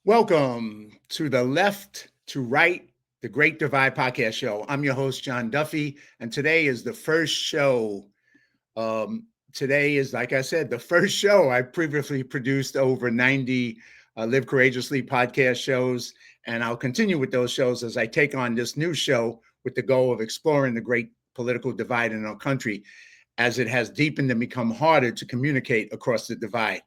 Welcome to the Left to Right, the Great Divide podcast show. I'm your host, John Duffy, and today is the first show. Today is, like I said, the first show. I previously produced over 90 Live Courageously podcast shows, and I'll continue with those shows as I take on this new show with the goal of exploring the great political divide in our country as it has deepened and become harder to communicate across the divide.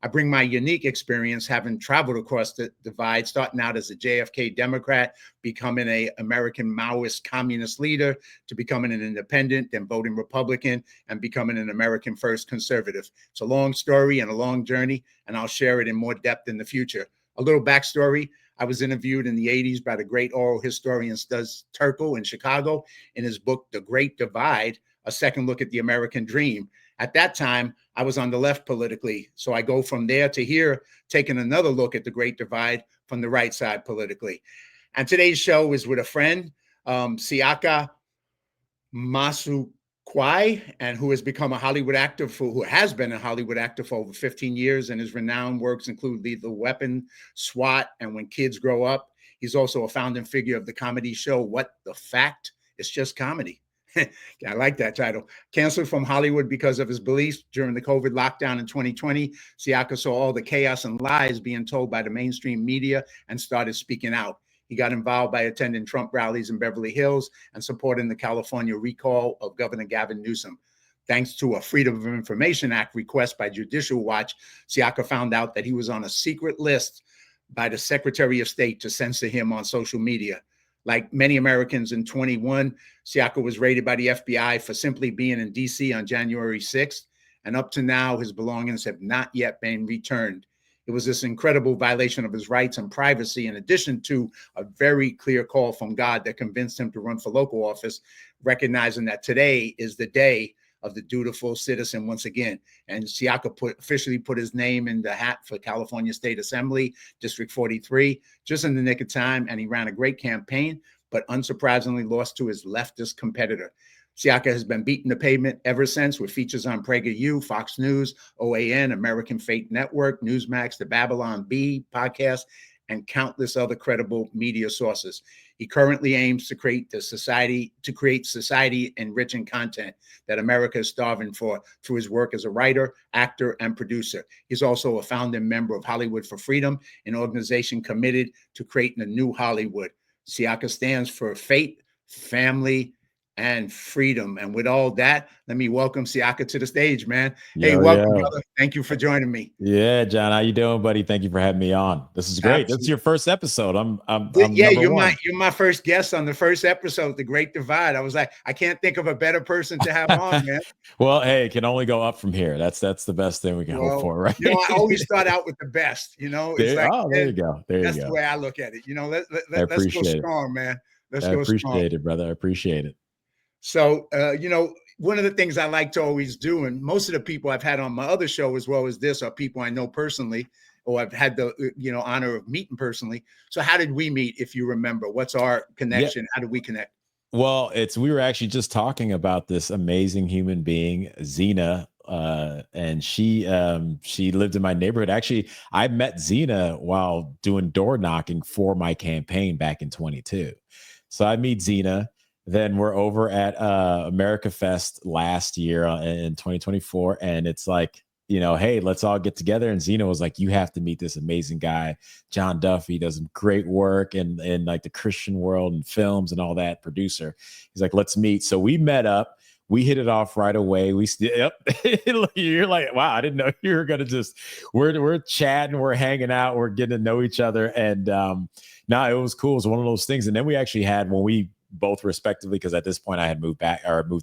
I bring my unique experience having traveled across the divide, starting out as a JFK Democrat, becoming an American Maoist communist leader, to becoming an independent, then voting Republican, and becoming an American First conservative. It's a long story and a long journey, and I'll share it in more depth in the future. A little backstory. I was interviewed in the 80s by the great oral historian Studs Terkel in Chicago in his book, The Great Divide, A Second Look at the American Dream. At that time, I was on the left politically. So I go from there to here, taking another look at the Great Divide from the right side politically. And today's show is with a friend, Siaka Masukwai, and who has become a Hollywood actor who has been a Hollywood actor for over 15 years, and his renowned works include Lethal Weapon, SWAT, and When Kids Grow Up. He's also a founding figure of the comedy show What the Fact? It's Just Comedy. I like that title. Canceled from Hollywood because of his beliefs during the COVID lockdown in 2020, Siaka saw all the chaos and lies being told by the mainstream media and started speaking out. He got involved by attending Trump rallies in Beverly Hills and supporting the California recall of Governor Gavin Newsom. Thanks to a Freedom of Information Act request by Judicial Watch, Siaka found out that he was on a secret list by the Secretary of State to censor him on social media. Like many Americans in 21, Siaka was raided by the FBI for simply being in D.C. on January 6th. And up to now, his belongings have not yet been returned. It was this incredible violation of his rights and privacy, in addition to a very clear call from God that convinced him to run for local office, recognizing that today is the day of the dutiful citizen once again. And Siaka officially put his name in the hat for California State Assembly, District 43, just in the nick of time. And he ran a great campaign, but unsurprisingly lost to his leftist competitor. Siaka has been beating the pavement ever since, with features on PragerU, Fox News, OAN, American Faith Network, Newsmax, the Babylon Bee podcast, and countless other credible media sources. He currently aims to create society enriching content that America is starving for through his work as a writer, actor, and producer. He's also a founding member of Hollywood for Freedom, an organization committed to creating a new Hollywood. Siaka stands for faith, family, and freedom. And with all that, let me welcome Siaka to the stage, man. Hey, Yo, welcome, yo. brother. Thank you for joining me. Yeah, John, how you doing, buddy? Thank you for having me on. This is great. This is Absolutely. your first episode. I'm Yeah, number you're one. my first guest on the first episode, The Great Divide. I was like, I can't think of a better person to have on, man. Well, hey, it can only go up from here. That's the best thing we can hope Well, for, right? I always start out with the best. It's like, There you go. There you that's the go. way I look at it. I Let's go appreciate it. strong, man. Let's I go strong. appreciate it, brother. I appreciate it. So, one of the things I like to always do, and most of the people I've had on my other show as well as this are people I know personally, or I've had the honor of meeting personally. So, how did we meet? If you remember, what's our Yeah. connection? How did we connect? Well, we were actually just talking about this amazing human being, Zena, and she lived in my neighborhood. Actually, I met Zena while doing door knocking for my campaign back in 22. So I meet Zena. Then we're over at America Fest last year in 2024, and it's like, hey, let's all get together. And Zena was like, you have to meet this amazing guy, John Duffy. Does some great work in like the Christian world and films and all that. Producer. He's like, let's meet. So we met up. We hit it off right away. Yep. You're like, wow, I didn't know you were gonna just. We're chatting, we're hanging out, we're getting to know each other, and no, it was cool. It was one of those things. And then we actually had, when we both respectively, because at this point I had moved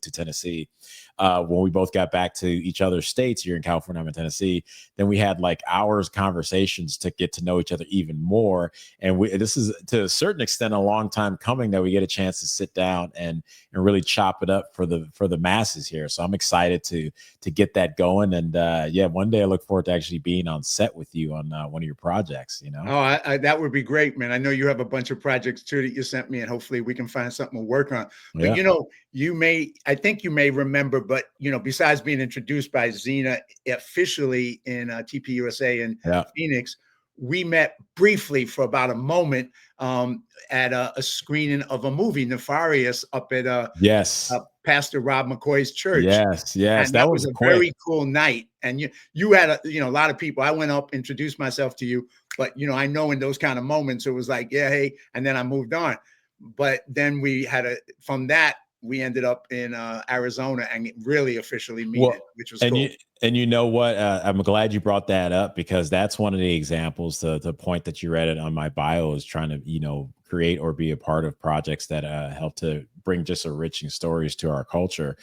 to Tennessee. When we both got back to each other's states, here in California, I'm in Tennessee, then we had like hours conversations to get to know each other even more. And this is to a certain extent a long time coming that we get a chance to sit down and really chop it up for the masses here. So I'm excited to get that going. And yeah, one day I look forward to actually being on set with you on one of your projects. Oh, that would be great, man. I know you have a bunch of projects too that you sent me, and hopefully we can find something to work on. But Yeah. I think you may remember, but besides being introduced by Zena officially in TPUSA in Yeah. Phoenix, we met briefly for about a moment at a screening of a movie, Nefarious, up at Yes. Pastor Rob McCoy's church. Yes. Yes. And That that was was a quick. very cool night. And you had a lot of people. I went up, introduced myself to you, but I know in those kind of moments it was like, yeah, hey, and then I moved on. But then we had from that we ended up in Arizona and really officially meeting, Well, which was and cool. you know what? I'm glad you brought that up because that's one of the examples. The point that you read it on my bio is trying to create or be a part of projects that help to bring just enriching stories to our culture.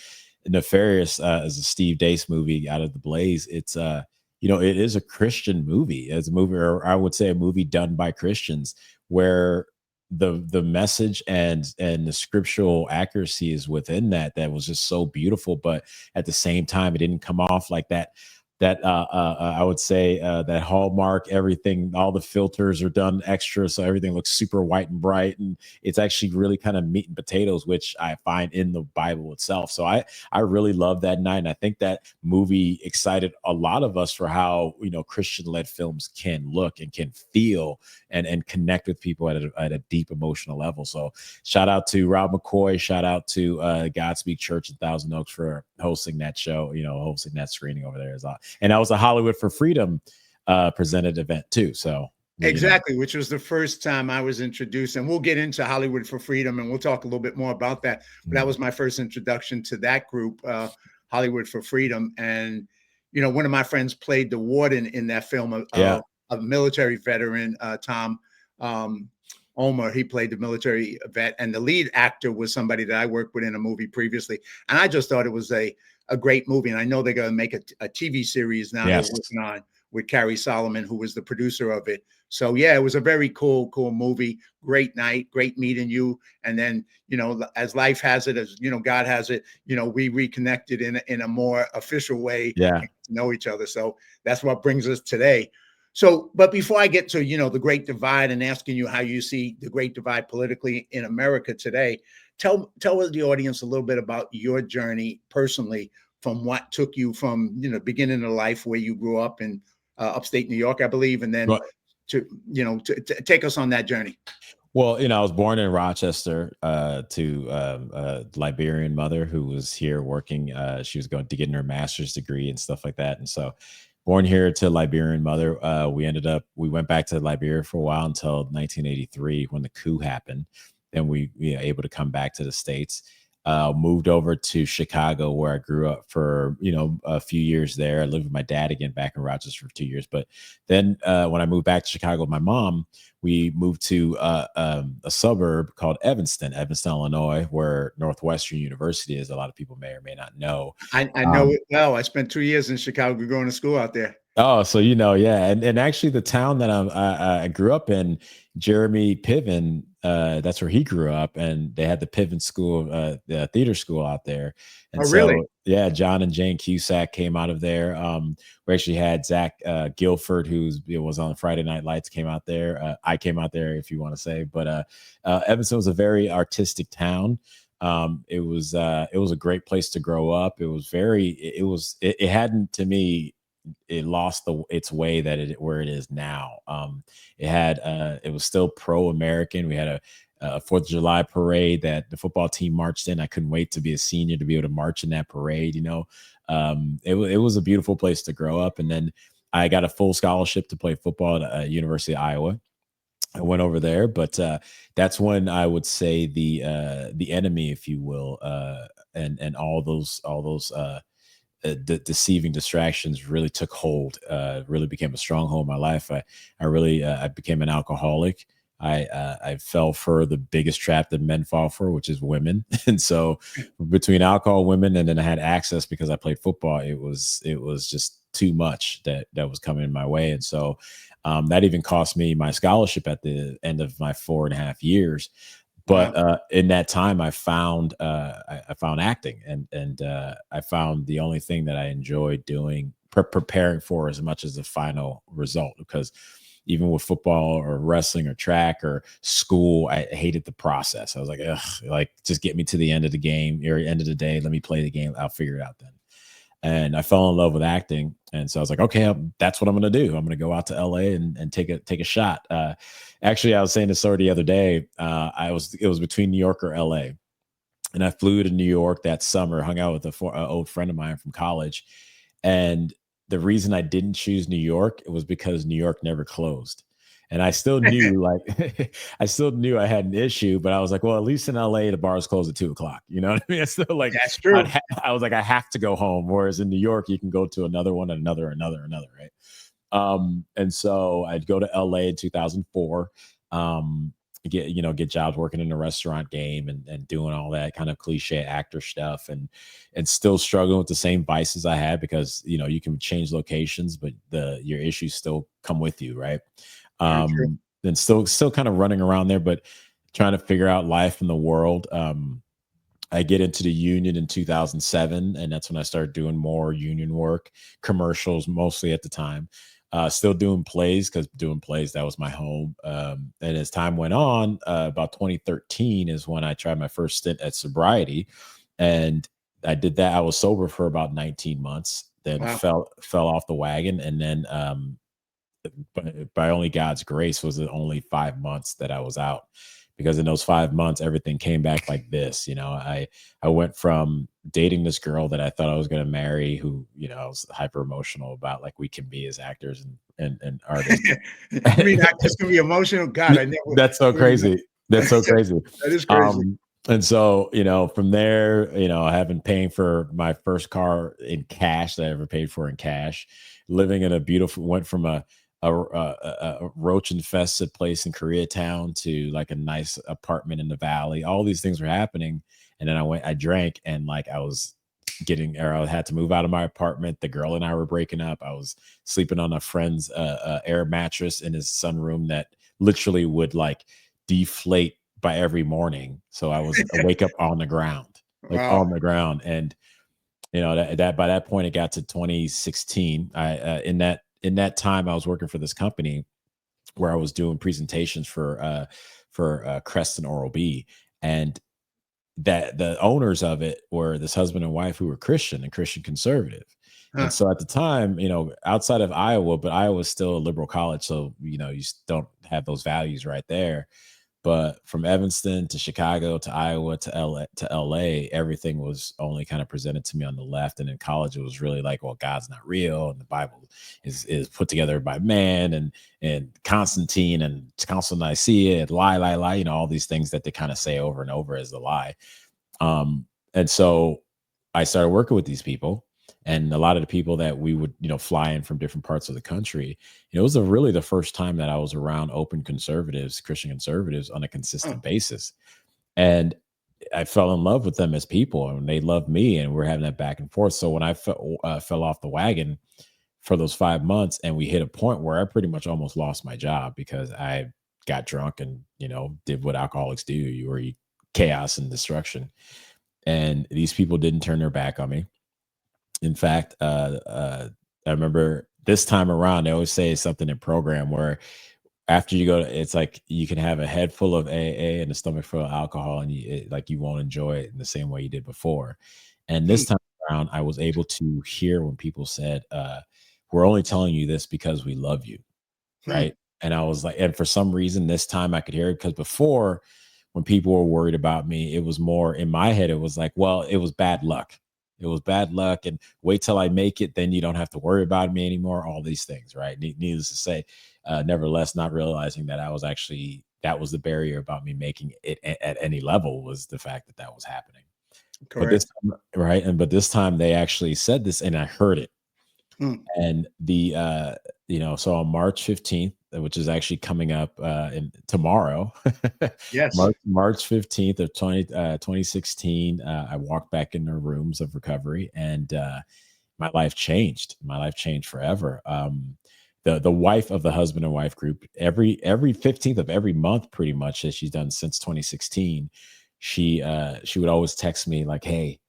Nefarious is a Steve Dace movie out of the Blaze. It's it is a Christian movie. It's a movie, or I would say a movie done by Christians, where the message and the scriptural accuracy is within that was just so beautiful, but at the same time it didn't come off like that I would say that Hallmark, everything, all the filters are done extra, so everything looks super white and bright, and it's actually really kind of meat and potatoes, which I find in the Bible itself. So I really love that night, and I think that movie excited a lot of us for how Christian led films can look and can feel and connect with people at a deep emotional level. So shout out to Rob McCoy, shout out to Godspeak Church in Thousand Oaks for hosting that show, hosting that screening over there. And that was a Hollywood for Freedom presented event too. So exactly, which was the first time I was introduced, and we'll get into Hollywood for Freedom, and we'll talk a little bit more about that. But that was my first introduction to that group, Hollywood for Freedom. And one of my friends played the warden in that film, yeah, a military veteran, Tom Omer. He played the military vet, and the lead actor was somebody that I worked with in a movie previously. And I just thought it was a great movie. And I know they're going to make a TV series now. yes, They're working on with Carrie Solomon, who was the producer of it. So yeah, it was a very cool movie. Great night, great meeting you. And then, as life has it, as God has it, we reconnected in a more official way yeah. to know each other. So that's what brings us today. So, but before I get to, the Great Divide and asking you how you see the Great Divide politically in America today, tell the audience a little bit about your journey personally, from what took you from, beginning of life where you grew up in upstate New York, I believe, and then But to take us on that journey. well, I was born in Rochester to a Liberian mother who was here working. She was going to get her master's degree and stuff like that. And so, born here to Liberian mother, we went back to Liberia for a while until 1983 when the coup happened. Then we able to come back to the States. Moved over to Chicago where I grew up for a few years there. I lived with my dad again back in Rochester for 2 years. But then when I moved back to Chicago with my mom, we moved to a suburb called Evanston, Illinois, where Northwestern University is. A lot of people may or may not know. I know it well. I spent 2 years in Chicago going to school out there. Oh, so yeah, and actually the town that I grew up in, Jeremy Piven, that's where he grew up, and they had the Piven School, the theater school out there, and Oh, really? so yeah, John and Jane Cusack came out of there. We actually had Zach Guilford, who's was on Friday Night Lights, came out there. I came out there, if you want to say, but Evanston was a very artistic town. It was a great place to grow up. It was it hadn't to me it lost its way where it is now. It was still pro-American. We had a 4th of July parade that the football team marched in. I couldn't wait to be a senior to be able to march in that parade. It was a beautiful place to grow up. And then I got a full scholarship to play football at University of Iowa. I went over there, but that's when I would say the enemy, if you will, and all those the deceiving distractions really took hold, really became a stronghold in my life. I became an alcoholic. I fell for the biggest trap that men fall for, which is women. And so between alcohol, women, and then I had access because I played football. It was just too much that was coming my way. And so that even cost me my scholarship at the end of my 4.5 years. But Wow. in that time, I found I found acting, and I found the only thing that I enjoyed doing, preparing for as much as the final result. Because even with football or wrestling or track or school, I hated the process. I was like, ugh, like just get me to the end of the game or end of the day. Let me play the game. I'll figure it out then. and I fell in love with acting. And so I was like, okay, that's what I'm going to do. I'm going to go out to LA and take a shot. Actually, I was saying this story the other day. It was between New York or LA, and I flew to New York that summer, hung out with a old friend of mine from college. And the reason I didn't choose New York, it was because New York never closed. And I still knew, like, I still knew I had an issue, but I was like, well, at least in LA, the bars close at 2 o'clock. You know what I mean? It's still like, That's true. I was like, I have to go home. Whereas in New York, you can go to another one, another, right? And so I'd go to LA in 2004. Um, get jobs working in the restaurant game and doing all that kind of cliche actor stuff, and still struggling with the same vices I had, because you can change locations, but the your issues still come with you, right? Very true. And still kind of running around there, but trying to figure out life in the world. I get into the union in 2007, and that's when I started doing more union work, commercials mostly at the time. Still doing plays, because doing plays, that was my home. And as time went on, about 2013 is when I tried my first stint at sobriety, and I did that. I was sober for about 19 months, then Wow. fell off the wagon, and then by only God's grace was it only 5 months that I was out, because in those 5 months everything came back like this. I went from dating this girl that I thought I was going to marry, who I was hyper emotional about, like we can be as actors and artists. You mean actors can be emotional? God, I never. That's so crazy. That's so crazy. That is crazy. And so, from there, having paying for my first car in cash that I ever paid for in cash, living in a beautiful, went from a roach infested place in Koreatown to like a nice apartment in the valley. All these things were happening. And then I drank, and like I had to move out of my apartment. The girl and I were breaking up. I was sleeping on a friend's air mattress in his sunroom that literally would like deflate by every morning. So I wake up on the ground, like Wow. on the ground. And that by that point it got to 2016. I in that time I was working for this company where I was doing presentations for Crest and Oral B, and that the owners of it were this husband and wife who were Christian and Christian conservative. And Huh. so at the time, outside of Iowa, but Iowa's still a liberal college, so don't have those values right there. But from Evanston to Chicago to Iowa to LA, everything was only kind of presented to me on the left. And in college, it was really like, well, God's not real, and the Bible is put together by man, and Constantine and Council of Nicaea, and lie, all these things that they kind of say over and over as the lie. And so I started working with these people, and a lot of the people that we would fly in from different parts of the country. It was really the first time that I was around open conservatives, Christian conservatives, on a Huh. consistent basis. And I fell in love with them as people, and they loved me, and we're having that back and forth. So when I fell off the wagon for those 5 months, and we hit a point where I pretty much almost lost my job because I got drunk and did what alcoholics do. You chaos and destruction. And these people didn't turn their back on me. In fact, I remember this time around, they always say something in program where after you go to, it's like you can have a head full of AA and a stomach full of alcohol, and like you won't enjoy it in the same way you did before. And Hmm. this time around, I was able to hear when people said, "We're only telling you this because we love you." Hmm. Right. And I was like, and for some reason, this time I could hear it, because before, when people were worried about me, it was more in my head, it was like, well, it was bad luck. It was bad luck. And wait till I make it, then you don't have to worry about me anymore. All these things, right? Needless to say, nevertheless, not realizing that that was the barrier about me making it at any level, was the fact that that was happening. But this Correct. time, right? But this time they actually said this, and I heard it. Hmm. And so on March 15th, which is actually coming up in tomorrow, Yes. March 15th of 2016, I walked back in the rooms of recovery, and my life changed. My life changed forever. The wife of the husband and wife group, every 15th of every month, pretty much, that she's done since 2016, she would always text me like, "Hey,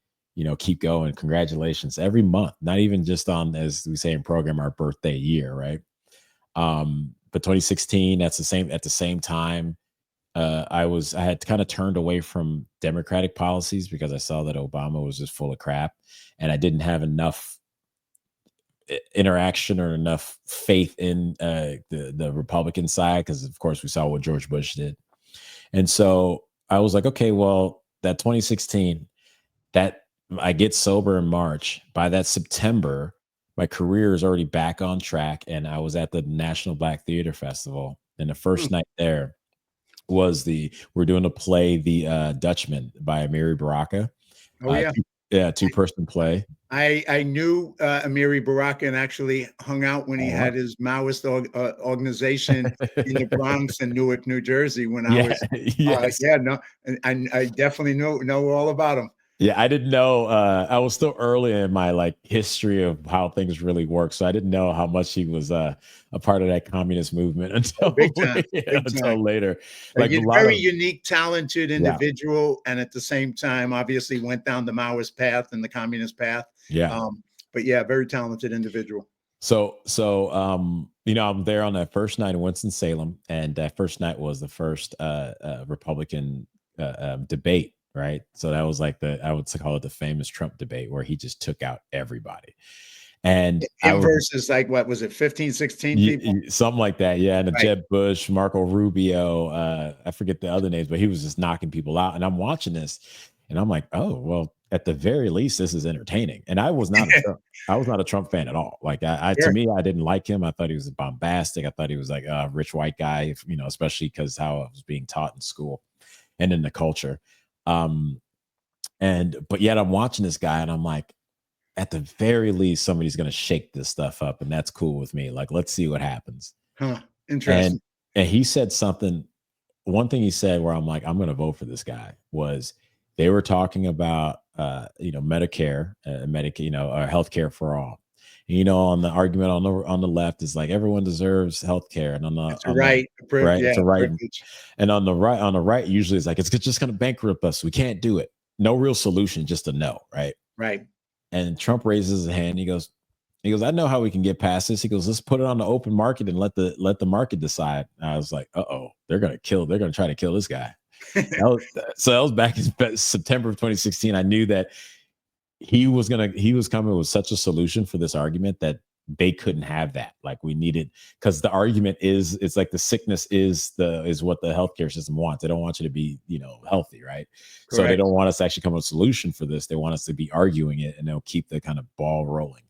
keep going, congratulations," every month, not even just on, as we say in program, our birthday year, right? But 2016, that's the same at the same time. I had kind of turned away from Democratic policies because I saw that Obama was just full of crap, and I didn't have enough. interaction or enough faith in the Republican side, because of course we saw what George Bush did. And so I was like, okay, well, that 2016, that I get sober in March. By that September, my career is already back on track. And I was at the National Black Theater Festival. And the Hmm. first night there was we're doing a play, The Dutchman by Amiri Baraka. Oh yeah. Yeah, two-person play. I knew Amiri Baraka and actually hung out when he Oh, had his Maoist organization in the Bronx and Newark, New Jersey. When I yeah, was, yes. yeah, no, and I definitely know all about him. Yeah, I didn't know. I was still early in my like history of how things really work, so I didn't know how much he was a part of that communist movement Oh, until big time, big time. until later. A Like a lot very of unique, talented yeah, individual, and at the same time, obviously went down the Maoist path and the communist path. yeah. Um, but yeah, very talented individual. I'm there on that first night in Winston Salem, and that first night was the first Republican debate, right? So that was like I would call it the famous Trump debate, where he just took out everybody. And I Him was versus like what was it, 15, 16 people? something like that, yeah. And a Right. Jeb Bush, Marco Rubio, I forget the other names, but he was just knocking people out. And I'm watching this, and I'm like, oh well, at the very least, this is entertaining. And I was not a Trump fan at all. Like to Sure. me, I didn't like him. I thought he was bombastic. I thought he was like a rich white guy, especially because how I was being taught in school and in the culture. Um, but yet I'm watching this guy, and I'm like, at the very least, somebody's going to shake this stuff up, and that's cool with me. Like, let's see what happens. Huh. And Interesting. he said something. One thing he said where I'm like, I'm going to vote for this guy was they were talking about Medicare, Medicaid, healthcare for all. And, on the argument on the left is like everyone deserves healthcare, and It's a on the right, right, yeah, it's a right, privilege. and on the right usually it's like it's just going to bankrupt us. We can't do it. No real solution, just a no, right? Right. And Trump raises his hand. He goes, I know how we can get past this. He goes, let's put it on the open market and let the market decide. And I was like, uh-oh, they're gonna try to kill this guy. That was back in September of 2016. I knew that he was coming with such a solution for this argument that they couldn't have that. Like we needed, because the argument is it's like the sickness is what the healthcare system wants. They don't want you to be, healthy, right? So they Correct. don't want us to actually come with a solution for this. They want us to be arguing it, and they'll keep the kind of ball rolling.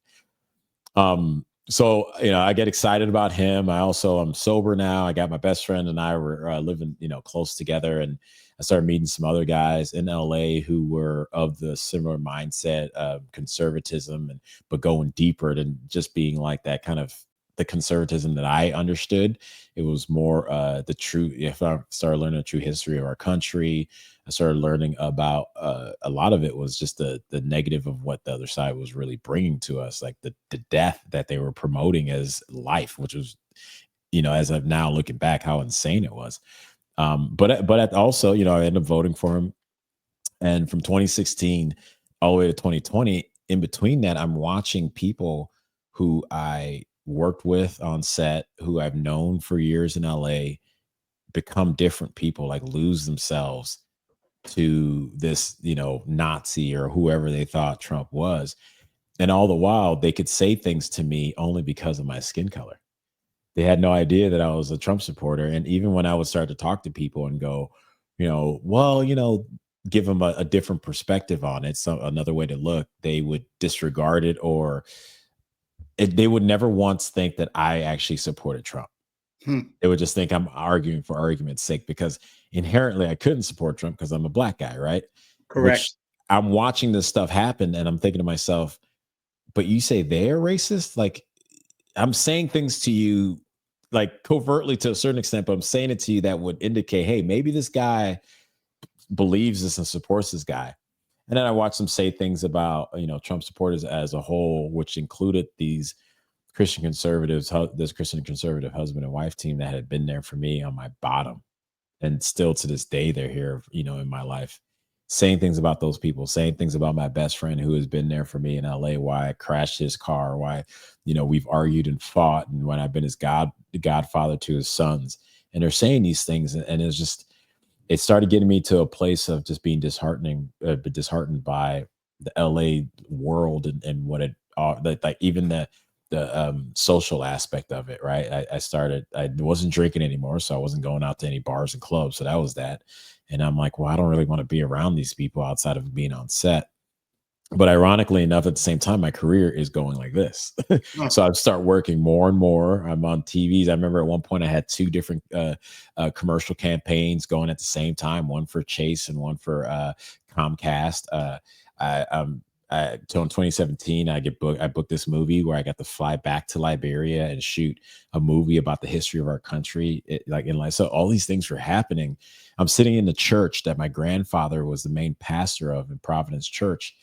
So I get excited about him. I'm sober now. I got my best friend and I were living, close together, and I started meeting some other guys in LA who were of the similar mindset of conservatism, but going deeper than just being like that kind of the conservatism that I understood. It was more the true. If I started learning the true history of our country, I started learning about a lot of it was just the negative of what the other side was really bringing to us, like the death that they were promoting as life, which was, as I'm now looking back, how insane it was. Also, I ended up voting for him, and from 2016 all the way to 2020, in between that, I'm watching people who I worked with on set, who I've known for years in LA, become different people, like lose themselves to this, Nazi or whoever they thought Trump was. And all the while, they could say things to me only because of my skin color. They had no idea that I was a Trump supporter. And even when I would start to talk to people and go, well, give them a different perspective on it, so another way to look, they would disregard it, or they would never once think that I actually supported Trump. Hmm. They would just think I'm arguing for argument's sake, because inherently I couldn't support Trump because I'm a black guy, right? Correct. Which I'm watching this stuff happen and I'm thinking to myself, but you say they're racist? Like I'm saying things to you like covertly to a certain extent, but I'm saying it to you that would indicate, hey, maybe this guy believes this and supports this guy. And then I watched them say things about, Trump supporters as a whole, which included these Christian conservatives, this Christian conservative husband and wife team that had been there for me on my bottom. And still to this day, they're here, in my life, saying things about those people, saying things about my best friend who has been there for me in LA, why I crashed his car, why, we've argued and fought, and when I've been the godfather to his sons. And they're saying these things. And it started getting me to a place of just being disheartened by the LA world and what it, like even social aspect of it, right? I wasn't drinking anymore, so I wasn't going out to any bars and clubs. So that was that. And I'm like, well, I don't really want to be around these people outside of being on set. But ironically enough, at the same time, my career is going like this. Huh. So I start working more and more. I'm on TVs. I remember at one point I had two different commercial campaigns going at the same time, one for Chase and one for Comcast. Till in 2017, I booked this movie where I got to fly back to Liberia and shoot a movie about the history of our country. Like in life, so all these things were happening. I'm sitting in the church that my grandfather was the main pastor of in Providence Church,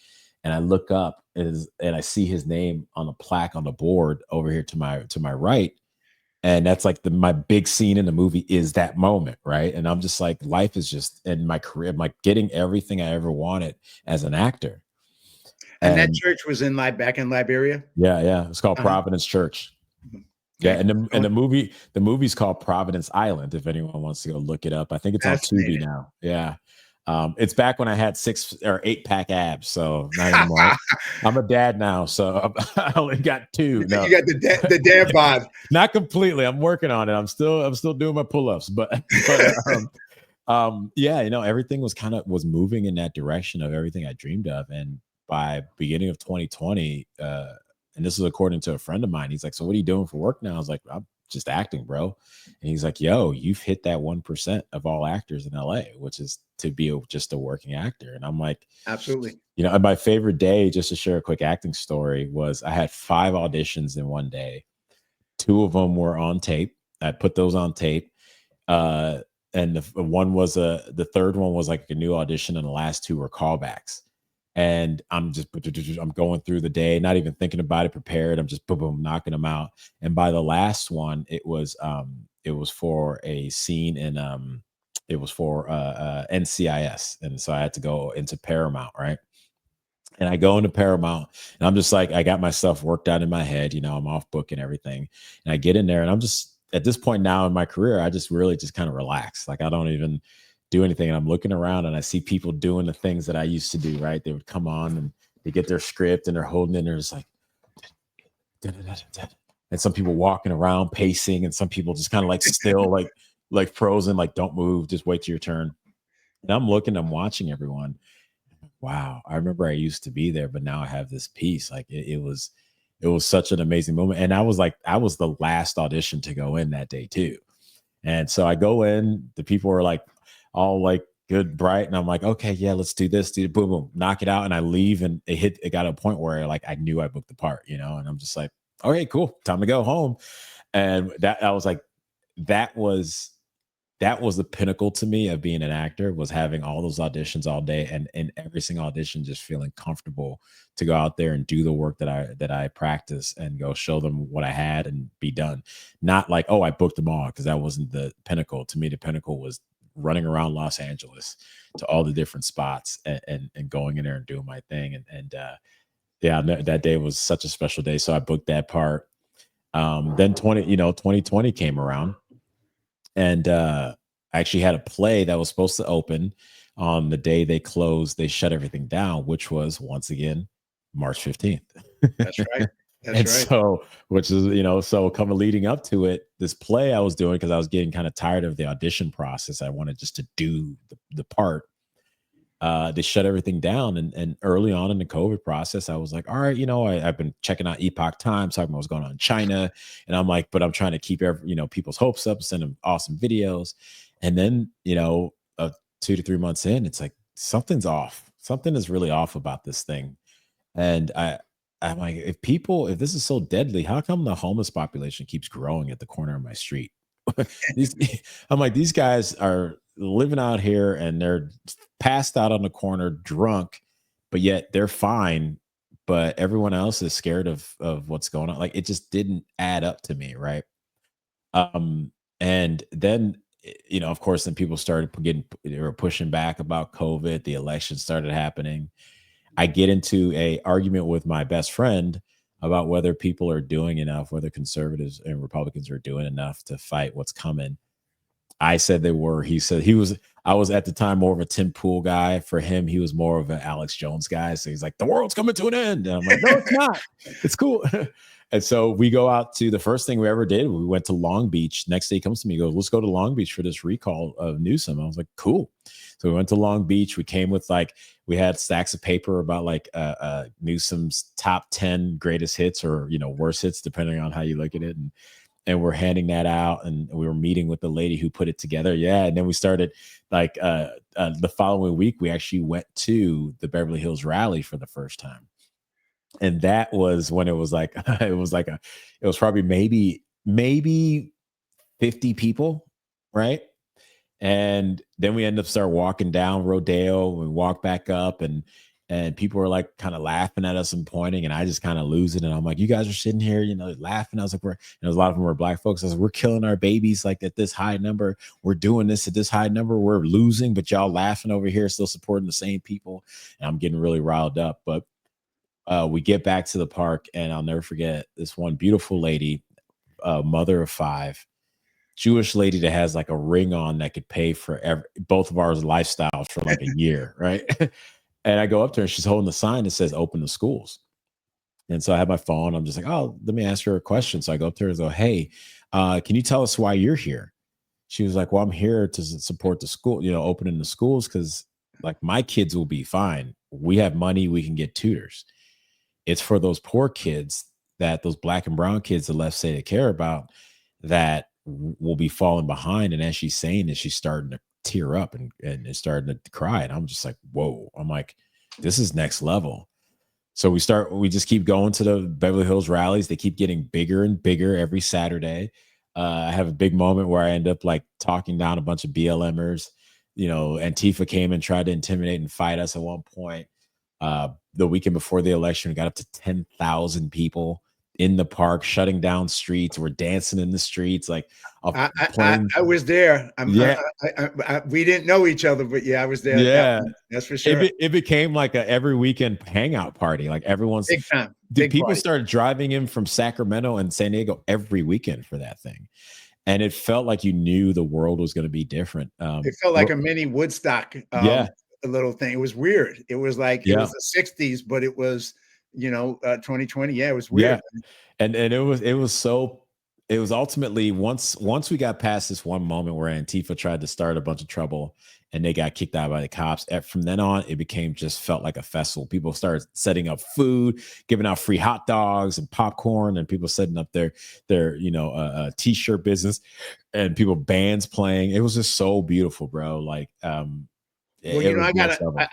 and I look up and I see his name on a plaque on the board over here to my right. And that's like my big scene in the movie is that moment, right? And I'm just like, life is just in my career, I'm like getting everything I ever wanted as an actor. And that And church was back in Liberia? yeah, yeah, it's called Uh-huh. Providence Church. Mhm. Yeah, Okay. and the movie's called Providence Island. If anyone wants to go look it up, I think it's on Tubi Fascinating. now. Yeah, it's back when I had 6 or 8 pack abs, so not anymore. I'm a dad now, so I only got two. You No, got the dad bod. not completely. I'm working on it. I'm still doing my pull ups, but but yeah, everything was moving in that direction of everything I dreamed of. And by beginning of 2020, and this is according to a friend of mine, he's like, so what are you doing for work now? I was like, I'm just acting, bro. And he's like, yo, you've hit that 1% of all actors in LA, which is to be just a working actor. And I'm like, Absolutely. and my favorite day, just to share a quick acting story, was I had 5 auditions in one day. 2 of them were on tape. I put those on tape. Uh, and the third one was like a new audition, and the last 2 were callbacks. And I'm going through the day, not even thinking about it, prepared. I'm just boom, boom, knocking them out. And by the last one, it was for a scene in it was for NCIS, and so I had to go into Paramount, right? And I go into Paramount, and I'm just like, I got my stuff worked out in my head. I'm off book and everything. And I get in there, and I'm just at this point now in my career, I just really just kind of relax. Like I don't even do anything. And I'm looking around and I see people doing the things that I used to do, right? They would come on and they get their script and they're holding it, and they're just like, and some people walking around pacing, and some people just kind of like still like frozen, like don't move, just wait till your turn. And I'm looking, I'm watching everyone. Wow, I remember I used to be there, but now I have this piece. Like it was such an amazing moment. And I was the last audition to go in that day too. And so I go in, the people are like all like good, bright, and I'm like, okay, yeah, let's do this, do boom, boom, knock it out. And I leave, and it got to a point where like I knew I booked the part, and I'm just like, all right, cool, time to go home. And that I was like, that was that was the pinnacle to me of being an actor, was having all those auditions all day, and in every single audition just feeling comfortable to go out there and do the work that I practice and go show them what I had and be done. Not like, oh, I booked them all, because that wasn't the pinnacle. To me, the pinnacle was running around Los Angeles to all the different spots, and going in there and doing my thing. And yeah, that day was such a special day. So I booked that part. Then 2020 came around, and I actually had a play that was supposed to open on the day they closed. They shut everything down, which was once again March 15th. That's right. That's And right. so, which is, so coming leading up to it, this play I was doing, because I was getting kind of tired of the audition process. I wanted just to do the part. They shut everything down. And early on in the COVID process, I was like, all right, I've been checking out Epoch Times, talking about what's going on in China. And I'm like, but I'm trying to keep people's hopes up, send them awesome videos. And then, 2 to 3 months in, it's like something's off. Something is really off about this thing. And I'm like, if this is so deadly, how come the homeless population keeps growing at the corner of my street? these I'm like, these guys are living out here and they're passed out on the corner drunk, but yet they're fine. But everyone else is scared of what's going on. Like it just didn't add up to me, right? And then of course, then people started they were pushing back about COVID. The election started happening. I get into a argument with my best friend about whether people are doing enough, whether conservatives and Republicans are doing enough to fight what's coming. I said they were. He said he was. I was at the time more of a Tim Pool guy. For him, he was more of an Alex Jones guy. So he's like, the world's coming to an end. And I'm like, no, it's not. It's cool. And so we go out to the first thing we ever did. We went to Long Beach. Next day he comes to me, he goes, let's go to Long Beach for this recall of Newsom. I was like, cool. So we went to Long Beach. We came with like, we had stacks of paper about like Newsom's top 10 greatest hits or, worst hits, depending on how you look at it. And we're handing that out, and we were meeting with the lady who put it together. Yeah. And then we started like the following week, we actually went to the Beverly Hills rally for the first time. And that was when it was like, it was probably maybe 50 people. Right. And then we end up start walking down Rodeo. We walk back up, and people were like kind of laughing at us and pointing, and I just kind of lose it. And I'm like, you guys are sitting here, laughing. I was like, a lot of them were black folks. I was like, we're killing our babies like at this high number. We're doing this at this high number. We're losing, but y'all laughing over here, still supporting the same people. And I'm getting really riled up. But we get back to the park, and I'll never forget this one beautiful lady, mother of 5, Jewish lady that has like a ring on that could pay for both of our lifestyles for like a year, right? And I go up to her, and she's holding the sign that says "Open the schools." And so I have my phone. I'm just like, oh, let me ask her a question. So I go up to her and go, hey, can you tell us why you're here? She was like, well, I'm here to support the school, opening the schools because like my kids will be fine. We have money, we can get tutors. It's for those poor kids, that those black and brown kids the left say they care about, that will be falling behind. And as she's saying this, she's starting to tear up and is starting to cry. And I'm just like, whoa. I'm like, this is next level. So we just keep going to the Beverly Hills rallies. They keep getting bigger and bigger every Saturday. I have a big moment where I end up like talking down a bunch of BLMers. Antifa came and tried to intimidate and fight us at one point. The weekend before the election, we got up to 10,000 people in the park, shutting down streets. We're dancing in the streets. Like I was there. We didn't know each other, but yeah, I was there. Yeah, that's for sure. It became like a every weekend hangout party. Like everyone's big time. People party. started driving in from Sacramento and San Diego every weekend for that thing. And it felt like you knew the world was going to be different. It felt like a mini Woodstock. A little thing. It was weird. It was like it was the 60s, but it was 2020. Yeah, it was weird. Yeah. And it was ultimately once we got past this one moment where Antifa tried to start a bunch of trouble and they got kicked out by the cops. From then on, it felt like a festival. People started setting up food, giving out free hot dogs and popcorn, and people setting up their t-shirt business, and bands playing. It was just so beautiful, bro. Like well,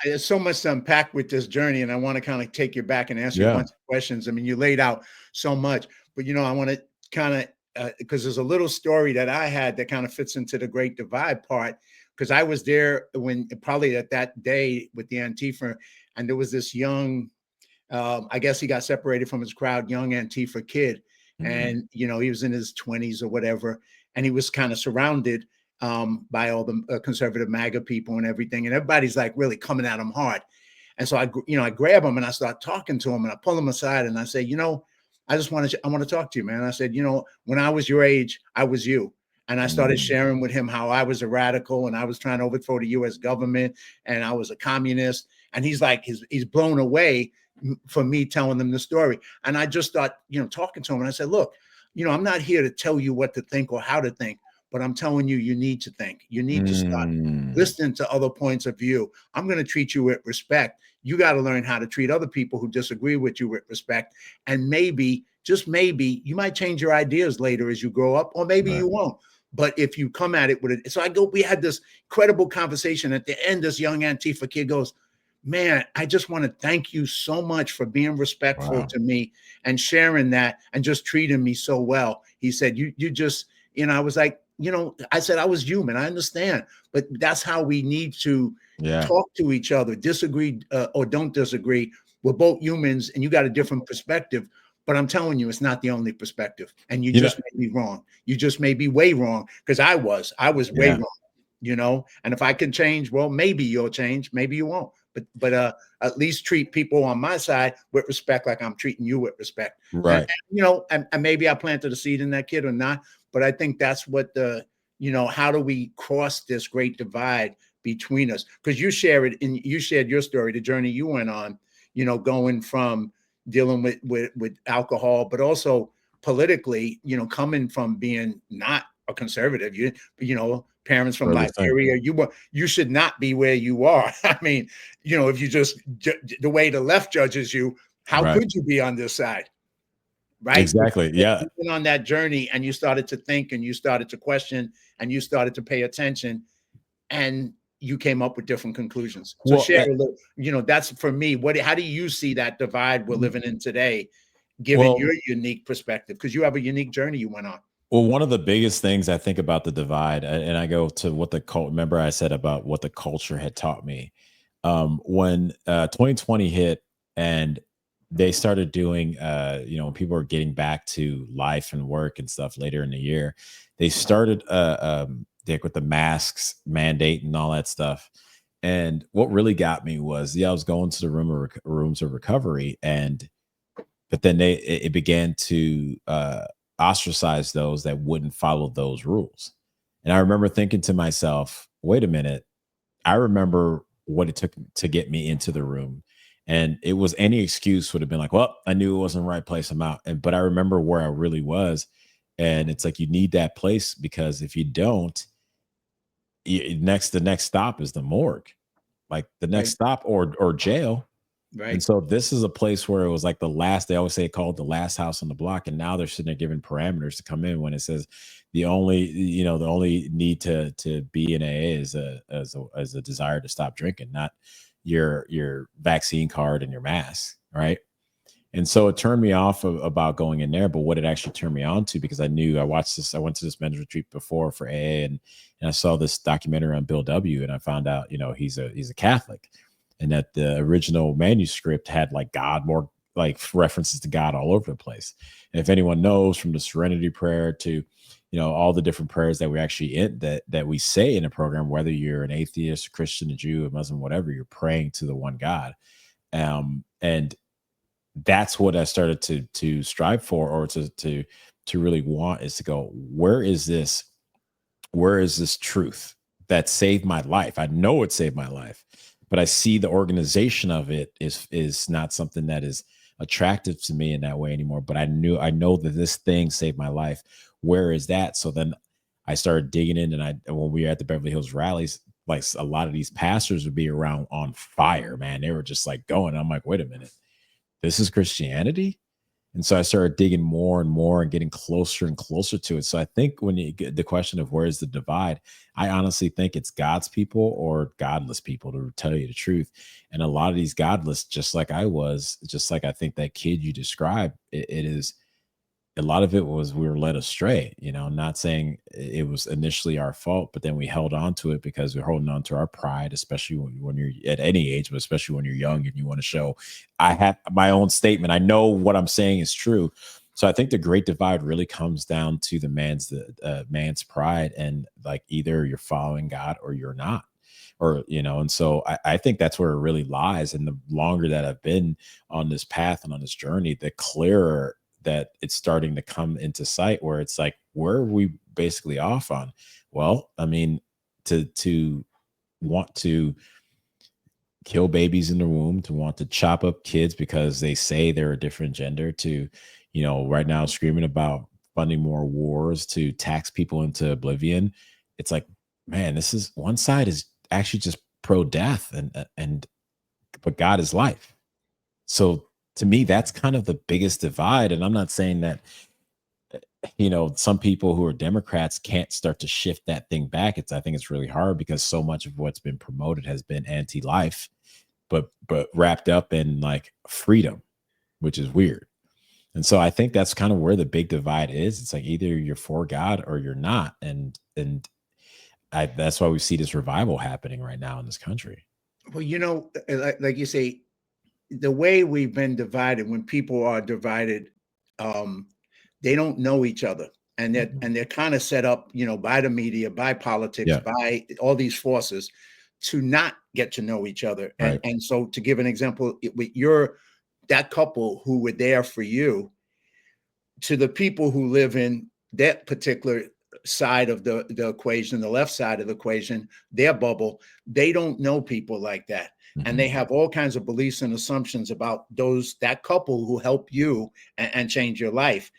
there's so much to unpack with this journey, and I want to kind of take you back and answer a bunch of questions. I mean, you laid out so much, but I want to kind of because there's a little story that I had that kind of fits into the Great Divide part. Because I was there when probably at that day with the Antifa, and there was this young, I guess he got separated from his crowd, young Antifa kid, and he was in his 20s or whatever, and he was kind of surrounded by all the conservative MAGA people and everything. And everybody's like really coming at him hard. And so I grab him and I start talking to him and I pull him aside and I say, I want to talk to you, man. I said, when I was your age, I was you. And I started sharing with him how I was a radical and I was trying to overthrow the US government and I was a communist. And he's like, he's blown away for me telling them the story. And I just start, talking to him and I said, look, I'm not here to tell you what to think or how to think. But I'm telling you, you need to think. You need to start listening to other points of view. I'm going to treat you with respect. You got to learn how to treat other people who disagree with you with respect. And maybe, just maybe, you might change your ideas later as you grow up, or maybe you won't. But if you come at it with it, so we had this incredible conversation. At the end, this young Antifa kid goes, man, I just want to thank you so much for being respectful to me and sharing that and just treating me so well. He said, you just, I was like, I said, I was human. I understand. But that's how we need to talk to each other, disagree or don't disagree. We're both humans and you got a different perspective. But I'm telling you, it's not the only perspective. And you just may be wrong. You just may be way wrong because I was way wrong, And if I can change, well, maybe you'll change. Maybe you won't. But at least treat people on my side with respect, like I'm treating you with respect. Right. And maybe I planted a seed in that kid or not. But I think that's what how do we cross this great divide between us. Because you share it and you shared your story, the journey you went on, going from dealing with alcohol, but also politically, coming from being not a conservative, parents from Further thing. Liberia, you should not be where you are. I mean, if you just the way the left judges you, how Right. could you be on this side? Right? Exactly. Yeah. You went on that journey and you started to think and you started to question and you started to pay attention and you came up with different conclusions. So Well, share a little, that's for me. How do you see that divide we're living in today, given well, your unique perspective? Because you have a unique journey you went on. Well, one of the biggest things I think about the divide, and I go to what the cult. Remember, I said about what the culture had taught me. When 2020 hit, and they started doing, when people were getting back to life and work and stuff later in the year, they started, like with the masks mandate and all that stuff. And what really got me was, I was going to the rooms of recovery, and but then it began to ostracize those that wouldn't follow those rules. And I remember thinking to myself, wait a minute, I remember what it took to get me into the room. And it was any excuse would have been like, well, I knew it wasn't the right place. I'm out. But I remember where I really was. And it's like you need that place, because if you don't, the next stop is the morgue. Like the next Right. stop, or jail. And Right. so this is a place where it was like the last, they always say it called the last house on the block. And now they're sitting there giving parameters to come in, when it says the only need to be in AA is a desire to stop drinking, not your vaccine card and your mask. Right. And so it turned me off about going in there. But what it actually turned me on to, because I went to this men's retreat before for AA, and I saw this documentary on Bill W. And I found out, he's a Catholic, and that the original manuscript had like God, more like references to God all over the place. And if anyone knows, from the Serenity Prayer to, all the different prayers that we actually that we say in a program, whether you're an atheist, a Christian, a Jew, a Muslim, whatever, you're praying to the one God. And that's what I started to strive for, or to really want, is to go, where is this truth that saved my life? I know it saved my life, but I see the organization of it is not something that is attractive to me in that way anymore. But I know that this thing saved my life. Where is that? So then I started digging in, and when we were at the Beverly Hills rallies, like a lot of these pastors would be around on fire, man. They were just like going. I'm like, wait a minute, this is Christianity? And so I started digging more and more and getting closer and closer to it. So I think when you get the question of where's the divide, I honestly think it's God's people or godless people, to tell you the truth. And a lot of these godless, just like I was, just like I think that kid you described, it is, a lot of it was we were led astray, not saying it was initially our fault, but then we held on to it because we're holding on to our pride, especially when you're at any age, but especially when you're young and you want to show, I have my own statement. I know what I'm saying is true. So I think the great divide really comes down to the man's pride, and like either you're following God or you're not. Or, and so I think that's where it really lies. And the longer that I've been on this path and on this journey, the clearer that it's starting to come into sight, where it's like, where are we basically off on? Well, I mean, to want to kill babies in the womb, to want to chop up kids because they say they're a different gender, to, right now screaming about funding more wars, to tax people into oblivion. It's like, man, this is, one side is actually just pro death, and but God is life. So to me, that's kind of the biggest divide. And I'm not saying that, some people who are Democrats can't start to shift that thing back. I think it's really hard, because so much of what's been promoted has been anti-life, but wrapped up in like freedom, which is weird. And so I think that's kind of where the big divide is. It's like either you're for God or you're not. And that's why we see this revival happening right now in this country. Well, like you say, the way we've been divided, when people are divided, they don't know each other. And they're kind of set up, by the media, by politics, Yeah. by all these forces to not get to know each other. And Right. and so to give an example, with that couple who were there for you, to the people who live in that particular side of the equation, the left side of the equation, their bubble, they don't know people like that. And Mhm. they have all kinds of beliefs and assumptions about that couple who help you and change your life.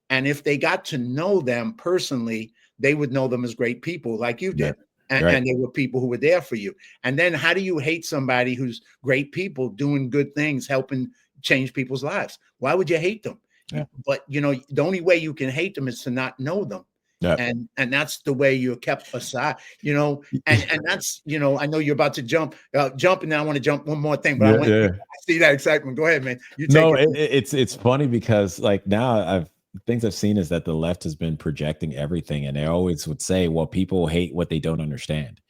And if they got to know them personally, they would know them as great people like you Right. did. And, Right. and they were people who were there for you. And then how do you hate somebody who's great people doing good things, helping change people's lives? Why would you hate them? Yeah. But the only way you can hate them is to not know them. Yeah. And that's the way you're kept aside, and that's, I know you're about to jump, and now I want to jump one more thing, but Yeah. Yeah. I see that excitement. Go ahead, man. You take No, it. it's funny because like now things I've seen is that the left has been projecting everything, and they always would say, "Well, people hate what they don't understand,"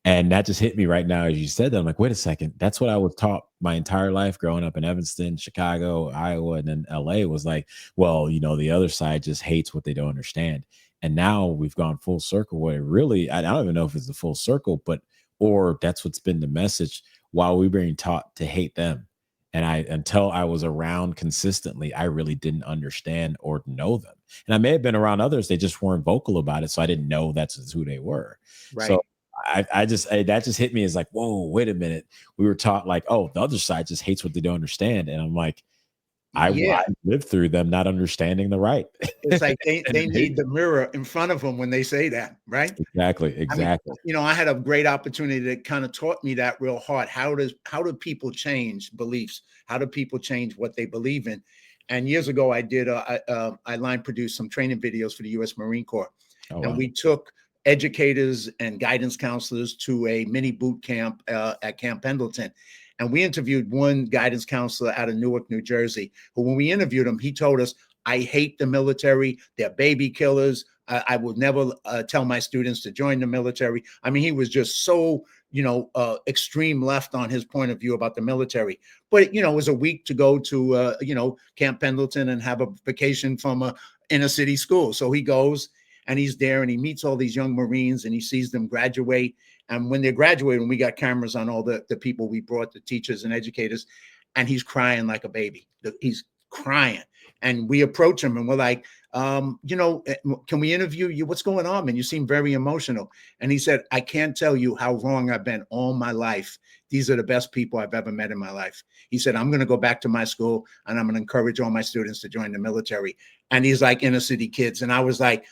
and that just hit me right now as you said that. I'm like, wait a second, that's what I was taught my entire life growing up in Evanston, Chicago, Iowa, and then LA was like, well, the other side just hates what they don't understand, and now we've gone full circle where it really, I don't even know if it's the full circle, but or that's what's been the message while we were being taught to hate them. And until I was around consistently, I really didn't understand or know them. And I may have been around others, they just weren't vocal about it. So I didn't know that's who they were. So Right. that just hit me as like, whoa, wait a minute. We were taught like, oh, the other side just hates what they don't understand. And I'm like, I Yeah. lived through them not understanding the right. It's like they And hate need the mirror in front of them when they say that, right? exactly, I mean, exactly. I had a great opportunity that kind of taught me that real hard. How do people change beliefs? How do people change what they believe in? And years ago, I line produced some training videos for the U.S. Marine Corps, Oh and wow. we took educators and guidance counselors to a mini boot camp at Camp Pendleton. And we interviewed one guidance counselor out of Newark, New Jersey, who, when we interviewed him, he told us, I hate the military. They're baby killers. I would never tell my students to join the military. I mean, he was just so, extreme left on his point of view about the military. But, it was a week to go to, Camp Pendleton and have a vacation from a inner city school. So he goes and he's there and he meets all these young Marines and he sees them graduate. And when they're graduating, we got cameras on all the people we brought, the teachers and educators, and he's crying like a baby. He's crying. And we approach him and we're like, can we interview you? What's going on, man? You seem very emotional. And he said, I can't tell you how wrong I've been all my life. These are the best people I've ever met in my life. He said, I'm going to go back to my school and I'm going to encourage all my students to join the military. And he's like inner city kids. And I was like,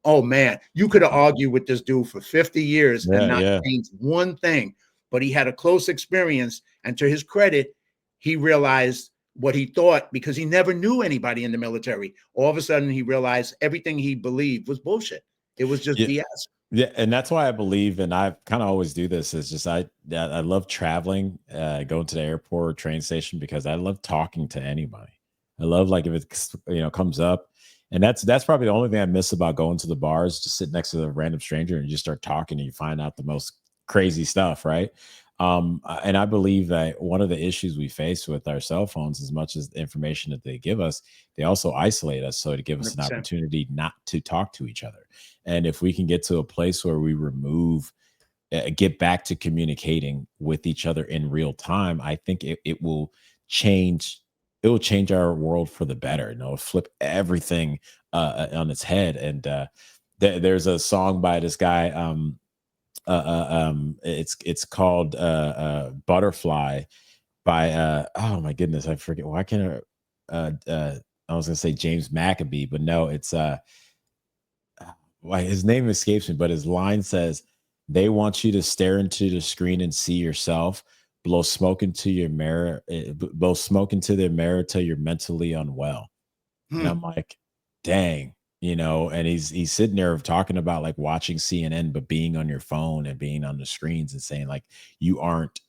oh man, you could have argued with this dude for 50 years and Yeah, not yeah. changed one thing, but he had a close experience. And to his credit, he realized what he thought because he never knew anybody in the military. All of a sudden, he realized everything he believed was bullshit. It was just Yeah. BS. Yeah, and that's why I believe, and I kind of always do this. Is just I love traveling, going to the airport or train station because I love talking to anybody. I love like if it comes up, and that's probably the only thing I miss about going to the bars. Just sit next to a random stranger and you just start talking and you find out the most crazy stuff, right? And I believe that one of the issues we face with our cell phones, as much as the information that they give us, they also isolate us. So to give us an 100%. opportunity not to talk to each other. And if we can get to a place where we get back to communicating with each other in real time, I think it will change. It will change our world for the better. Flip everything on its head. And there's a song by this guy. It's called "Butterfly" by oh my goodness, I forget. Why can't I was gonna say James Maccabee, but no, it's why his name escapes me, but his line says, "They want you to stare into the screen and see yourself, blow smoke into your mirror, blow smoke into their mirror till you're mentally unwell." And Hmm. I'm like, dang, and he's sitting there talking about like watching CNN, but being on your phone and being on the screens and saying like you aren't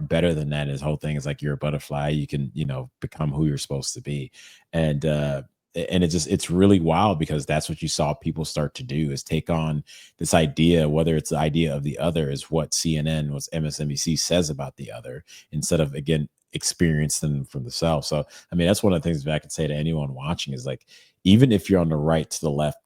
better than that. His whole thing is like you're a butterfly. You can, become who you're supposed to be. And it's really wild because that's what you saw people start to do is take on this idea, whether it's the idea of the other is what CNN, what MSNBC says about the other, instead of again experience them for themselves. So I mean, that's one of the things that I could say to anyone watching is like, even if you're on the right to the left,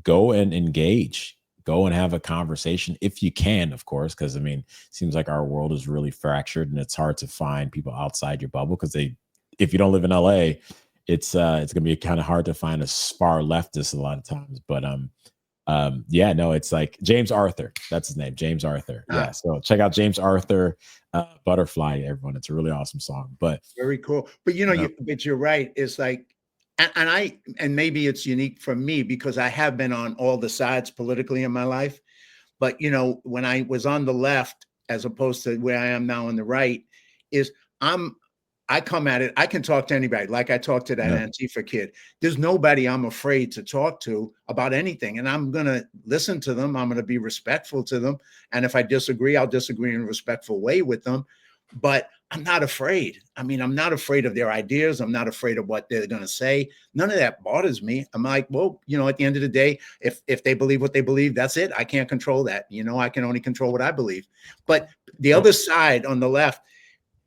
go and engage, go and have a conversation if you can, of course, because I mean, it seems like our world is really fractured and it's hard to find people outside your bubble because if you don't live in LA, it's gonna be kind of hard to find a far leftist a lot of times. But Yeah, no, it's like James Arthur. That's his name, James Arthur. Yeah. Ah, So check out James Arthur, Butterfly, everyone. It's a really awesome song. But very cool. But you know, but you're right. It's like, and maybe it's unique for me because I have been on all the sides politically in my life. But you know, when I was on the left, as opposed to where I am now on the right, is I'm I come at it. I can talk to anybody, like I talked to that yeah, Antifa kid. There's nobody I'm afraid to talk to about anything, and I'm gonna listen to them. I'm gonna be respectful to them, and if I disagree, I'll disagree in a respectful way with them. But I'm not afraid. I mean, I'm not afraid of their ideas. I'm not afraid of what they're going to say. None of that bothers me. I'm like, well, you know, at the end of the day, if they believe what they believe, that's it. I can't control that. You know, I can only control what I believe. But the well, other side on the left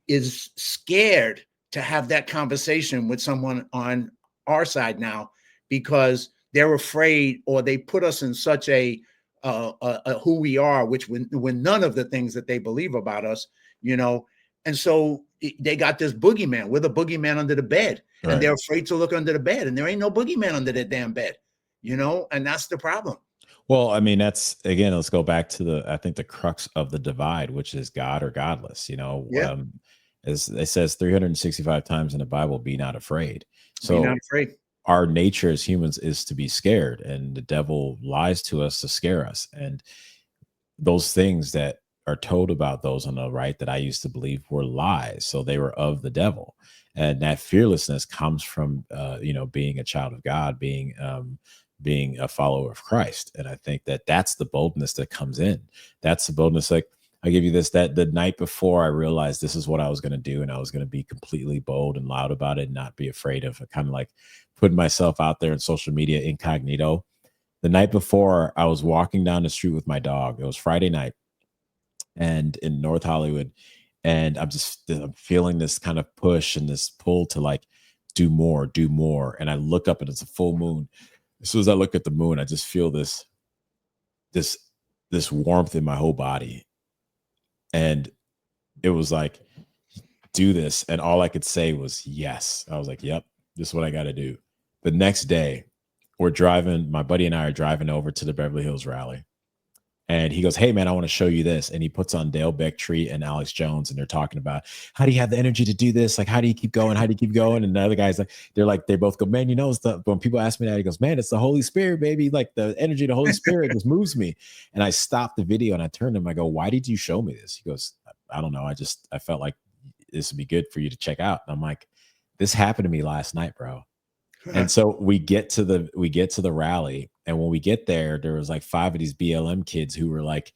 is scared to have that conversation with someone on our side now because they're afraid, or they put us in such a who we are, which when none of the things that they believe about us, you know. And so they got this boogeyman. We're the boogeyman under the bed, and right. they're afraid to look under the bed, and there ain't no boogeyman under their damn bed, you know. And that's the problem. Well, I mean, that's again, let's go back to I think the crux of the divide, which is God or godless. Yeah, As it says 365 times in the Bible, be not afraid. be not So afraid. our nature as humans is to be scared, and the devil lies to us to scare us. And those things that are told about those on the right that I used to believe were lies. So they were of the devil. And that fearlessness comes from, being a child of God, being a follower of Christ. And I think that that's the boldness that comes in. That's the boldness. Like I give you this, that the night before I realized this is what I was going to do, and I was going to be completely bold and loud about it and not be afraid of kind of like putting myself out there in social media incognito. The night before, I was walking down the street with my dog. It was Friday night and in North Hollywood. And I'm feeling this kind of push and this pull to like do more, do more. And I look up and it's a full moon. As soon as I look at the moon, I just feel this this warmth in my whole body. And it was like, do this. And all I could say was yes. I was like, yep, this is what I got to do. The next day, my buddy and I are driving over to the Beverly Hills rally. And he goes, "Hey man, I want to show you this." And he puts on Dale Becktry and Alex Jones, and they're talking about how do you have the energy to do this? Like, how do you keep going? How do you keep going? And the other guys, they both go, "Man, it's the when people ask me that, he goes, Man, it's the Holy Spirit, baby. Like the energy of the Holy Spirit just moves me." And I stopped the video and I turned to him. I go, "Why did you show me this?" He goes, "I don't know. I felt like this would be good for you to check out." And I'm like, "This happened to me last night, bro." And so we get to the rally, and when we get there was like five of these BLM kids who were like,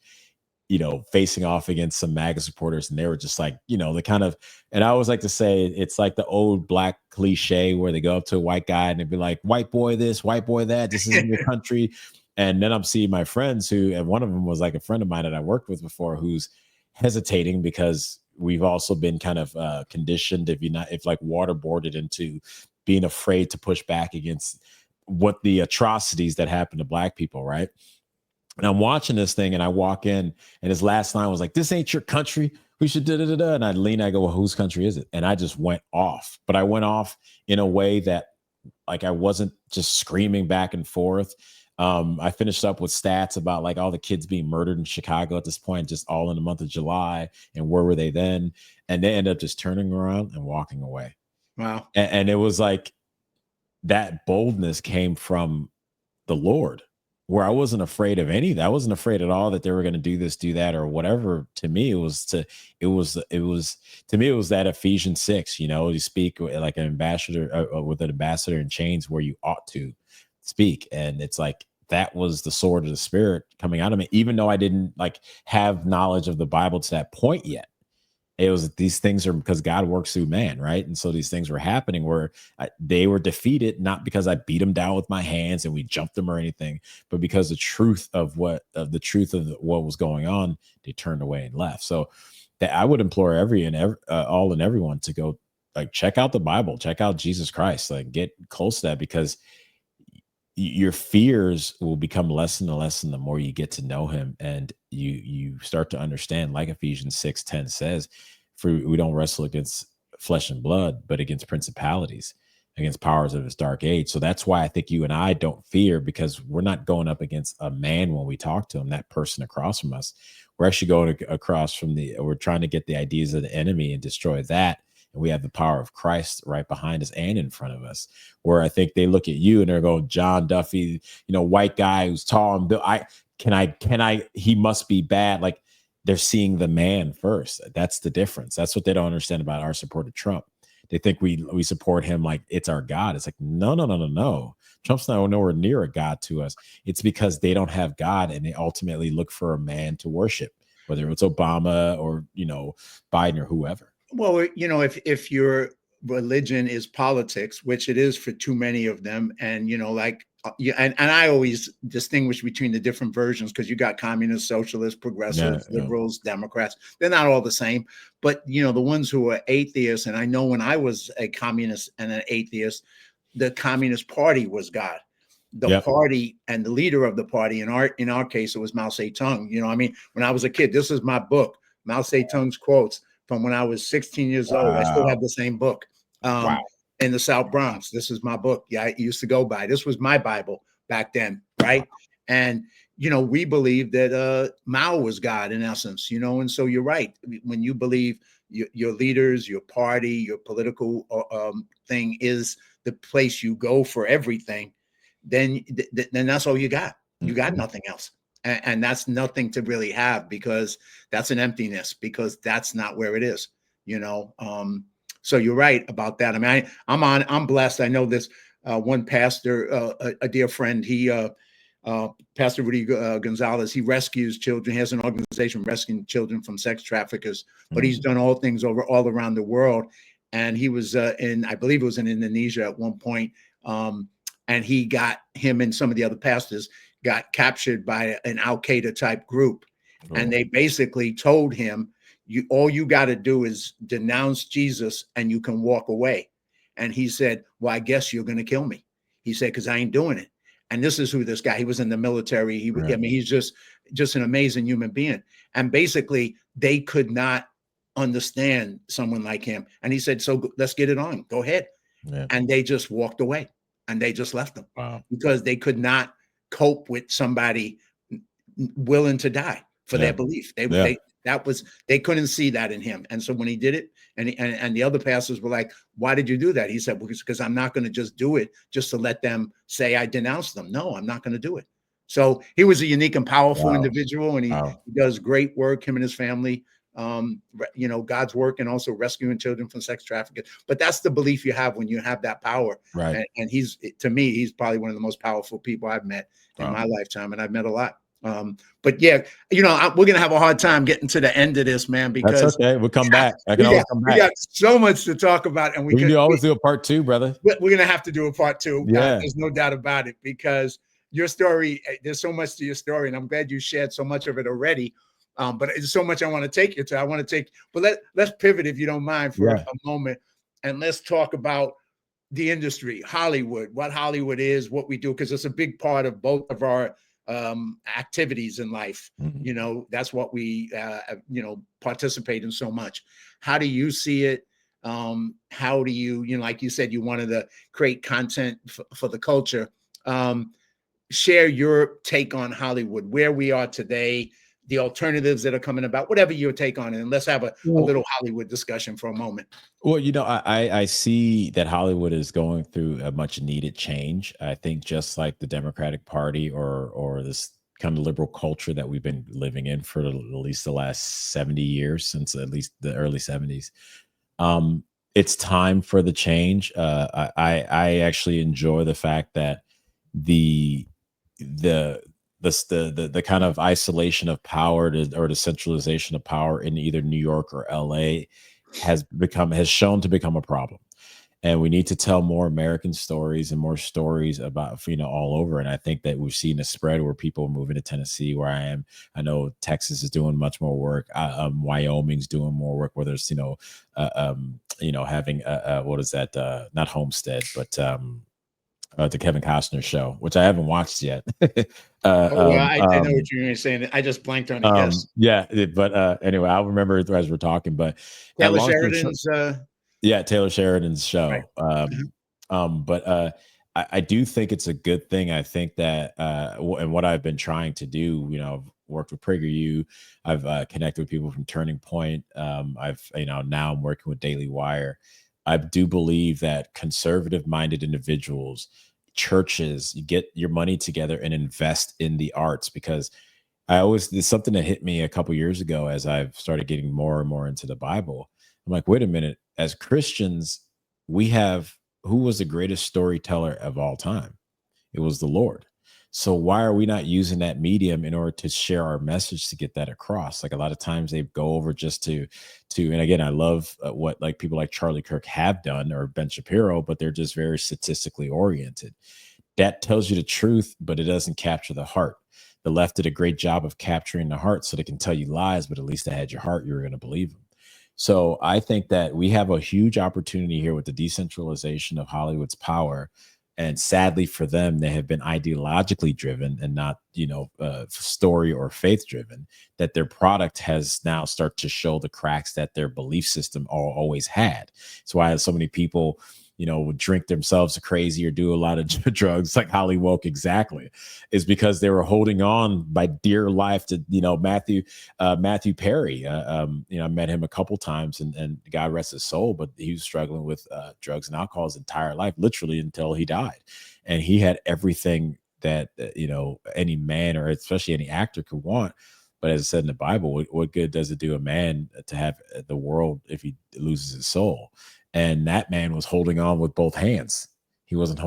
facing off against some MAGA supporters, and they were just like, the kind of, and I always like to say it's like the old black cliche where they go up to a white guy and they'd be like, "White boy this, white boy that, this isn't your country." And then I'm seeing my friends and one of them was like a friend of mine that I worked with before, who's hesitating because we've also been kind of conditioned, if like waterboarded into being afraid to push back against what the atrocities that happen to black people, right? And I'm watching this thing and I walk in and his last line was like, "This ain't your country. We should da da da da." And I lean, I go, "Well, whose country is it?" And I just went off. But I went off in a way that like I wasn't just screaming back and forth. I finished up with stats about like all the kids being murdered in Chicago at this point, just all in the month of July, and where were they then? And they ended up just turning around and walking away. Wow. And it was like that boldness came from the Lord, where I wasn't afraid of any of that. I wasn't afraid at all that they were going to do this, do that, or whatever. To me, to me, it was that Ephesians 6, you speak like an ambassador with an ambassador in chains where you ought to speak. And it's like, that was the sword of the spirit coming out of me, even though I didn't like have knowledge of the Bible to that point yet. It was these things are because God works through man, right? And so these things were happening where they were defeated, not because I beat them down with my hands and we jumped them or anything, but because the truth of what was going on, they turned away and left. So that I would implore all and everyone to go like check out the Bible, check out Jesus Christ, like get close to that, because your fears will become less and less and the more you get to know him, and you start to understand, like Ephesians 6:10 says, for we don't wrestle against flesh and blood but against principalities, against powers of this dark age. So that's why I think you and I don't fear, because we're not going up against a man when we talk to him, that person across from us. We're actually going across from we're trying to get the ideas of the enemy and destroy that. And we have the power of Christ right behind us and in front of us. Where I think they look at you and they're going, John Duffy, white guy who's tall and built. He must be bad. Like, they're seeing the man first. That's the difference. That's what they don't understand about our support of Trump. They think we support him like it's our God. It's like, no, no, no, no, no. Trump's not nowhere near a God to us. It's because they don't have God, and they ultimately look for a man to worship, whether it's Obama or, Biden or whoever. Well, if your religion is politics, which it is for too many of them, and and I always distinguish between the different versions, because you got communists, socialists, progressives, liberals, Democrats. They're not all the same, but the ones who are atheists, and I know when I was a communist and an atheist, the Communist Party was God. The party and the leader of the party, in our case, it was Mao Zedong. When I was a kid, this is my book, Mao Zedong's quotes from when I was 16 years old. I still have the same book. In the South Bronx. This is my book. Yeah, I used to go by. This was my Bible back then, right? And we believe that Mao was God in essence, and so you're right. When you believe your leaders, your party, your political thing is the place you go for everything, then that's all you got. You got nothing else. And that's nothing to really have, because that's an emptiness, because that's not where it is, So you're right about that. I mean, I'm blessed. I know this one pastor, a dear friend, Pastor Rudy Gonzalez, he rescues children. He has an organization rescuing children from sex traffickers, but he's done all things all around the world. And he was I believe it was in Indonesia at one point. And him and some of the other pastors got captured by an Al-Qaeda type group. And they basically told him, all you got to do is denounce Jesus and you can walk away. And he said, well, I guess you're going to kill me. He said, because I ain't doing it. And this is who this guy, he was in the military. He's just an amazing human being. And basically they could not understand someone like him. And he said, so let's get it on. Go ahead. Yeah. And they just walked away and they just left him. Wow. Because they could not cope with somebody willing to die for their belief. They couldn't see that in him. And so when he did it, and the other pastors were like, why did you do that? He said, because I'm not going to just do it just to let them say I denounced them. No, I'm not going to do it. So he was a unique and powerful individual, and he does great work, him and his family, God's work, and also rescuing children from sex trafficking. But that's the belief you have when you have that power. Right. And to me, he's probably one of the most powerful people I've met in my lifetime. And I've met a lot. But yeah, we're going to have a hard time getting to the end of this, man, because that's okay. We'll come back. I can always come back. We got so much to talk about, and we can always do a part 2, brother. We're going to have to do a part 2. Yeah. There's no doubt about it, because your story, there's so much to your story, and I'm glad you shared so much of it already. But there's so much I want to take you to. But let's pivot, if you don't mind, for a moment, and let's talk about the industry, Hollywood, what Hollywood is, what we do, because it's a big part of both of our activities in life. That's what we participate in so much. How do you see it? How do you like you said, you wanted to create content for the culture. Share your take on Hollywood, where we are today, the alternatives that are coming about, whatever your take on it. And let's have a little Hollywood discussion for a moment. Well, I see that Hollywood is going through a much needed change. I think just like the Democratic Party or this kind of liberal culture that we've been living in for at least the last 70 years, since at least the early 70s. It's time for the change. I actually enjoy the fact that the kind of isolation of power or the centralization of power in either New York or LA has shown to become a problem. And we need to tell more American stories and more stories about, all over. And I think that we've seen a spread where people are moving to Tennessee, where I am. I know Texas is doing much more work. Wyoming's doing more work, where there's, having what is that? Not Homestead, but the Kevin Costner show, which I haven't watched yet. I know what you're saying. I just blanked on it. Yes. Yeah, but anyway, I'll remember it as we're talking. But Taylor Sheridan's. Taylor Sheridan's show. Right. But I do think it's a good thing. I think that, and what I've been trying to do, I've worked with PragerU, I've connected with people from Turning Point. Now I'm working with Daily Wire. I do believe that conservative minded individuals, churches, you get your money together and invest in the arts, because there's something that hit me a couple years ago as I've started getting more and more into the Bible. I'm like, wait a minute, as Christians, we have, who was the greatest storyteller of all time? It was the Lord. So why are we not using that medium in order to share our message, to get that across? Like, a lot of times they go over just and again, I love what like people like Charlie Kirk have done, or Ben Shapiro, but they're just very statistically oriented. That tells you the truth, but it doesn't capture the heart. The left did a great job of capturing the heart, so they can tell you lies, but at least they had your heart. You were going to believe them. So I think that we have a huge opportunity here with the decentralization of Hollywood's power. And sadly for them, they have been ideologically driven and not, story or faith driven, that their product has now started to show the cracks that their belief system always had. That's why so many people, would drink themselves crazy or do a lot of drugs, like Holly Woke, exactly, is because they were holding on by dear life to, Matthew Perry. I met him a couple times, and God rest his soul, but he was struggling with drugs and alcohol his entire life, literally until he died. And he had everything that, any man, or especially any actor, could want. But as I said in the Bible, what good does it do a man to have the world if he loses his soul? And that man was holding on with both hands. He wasn't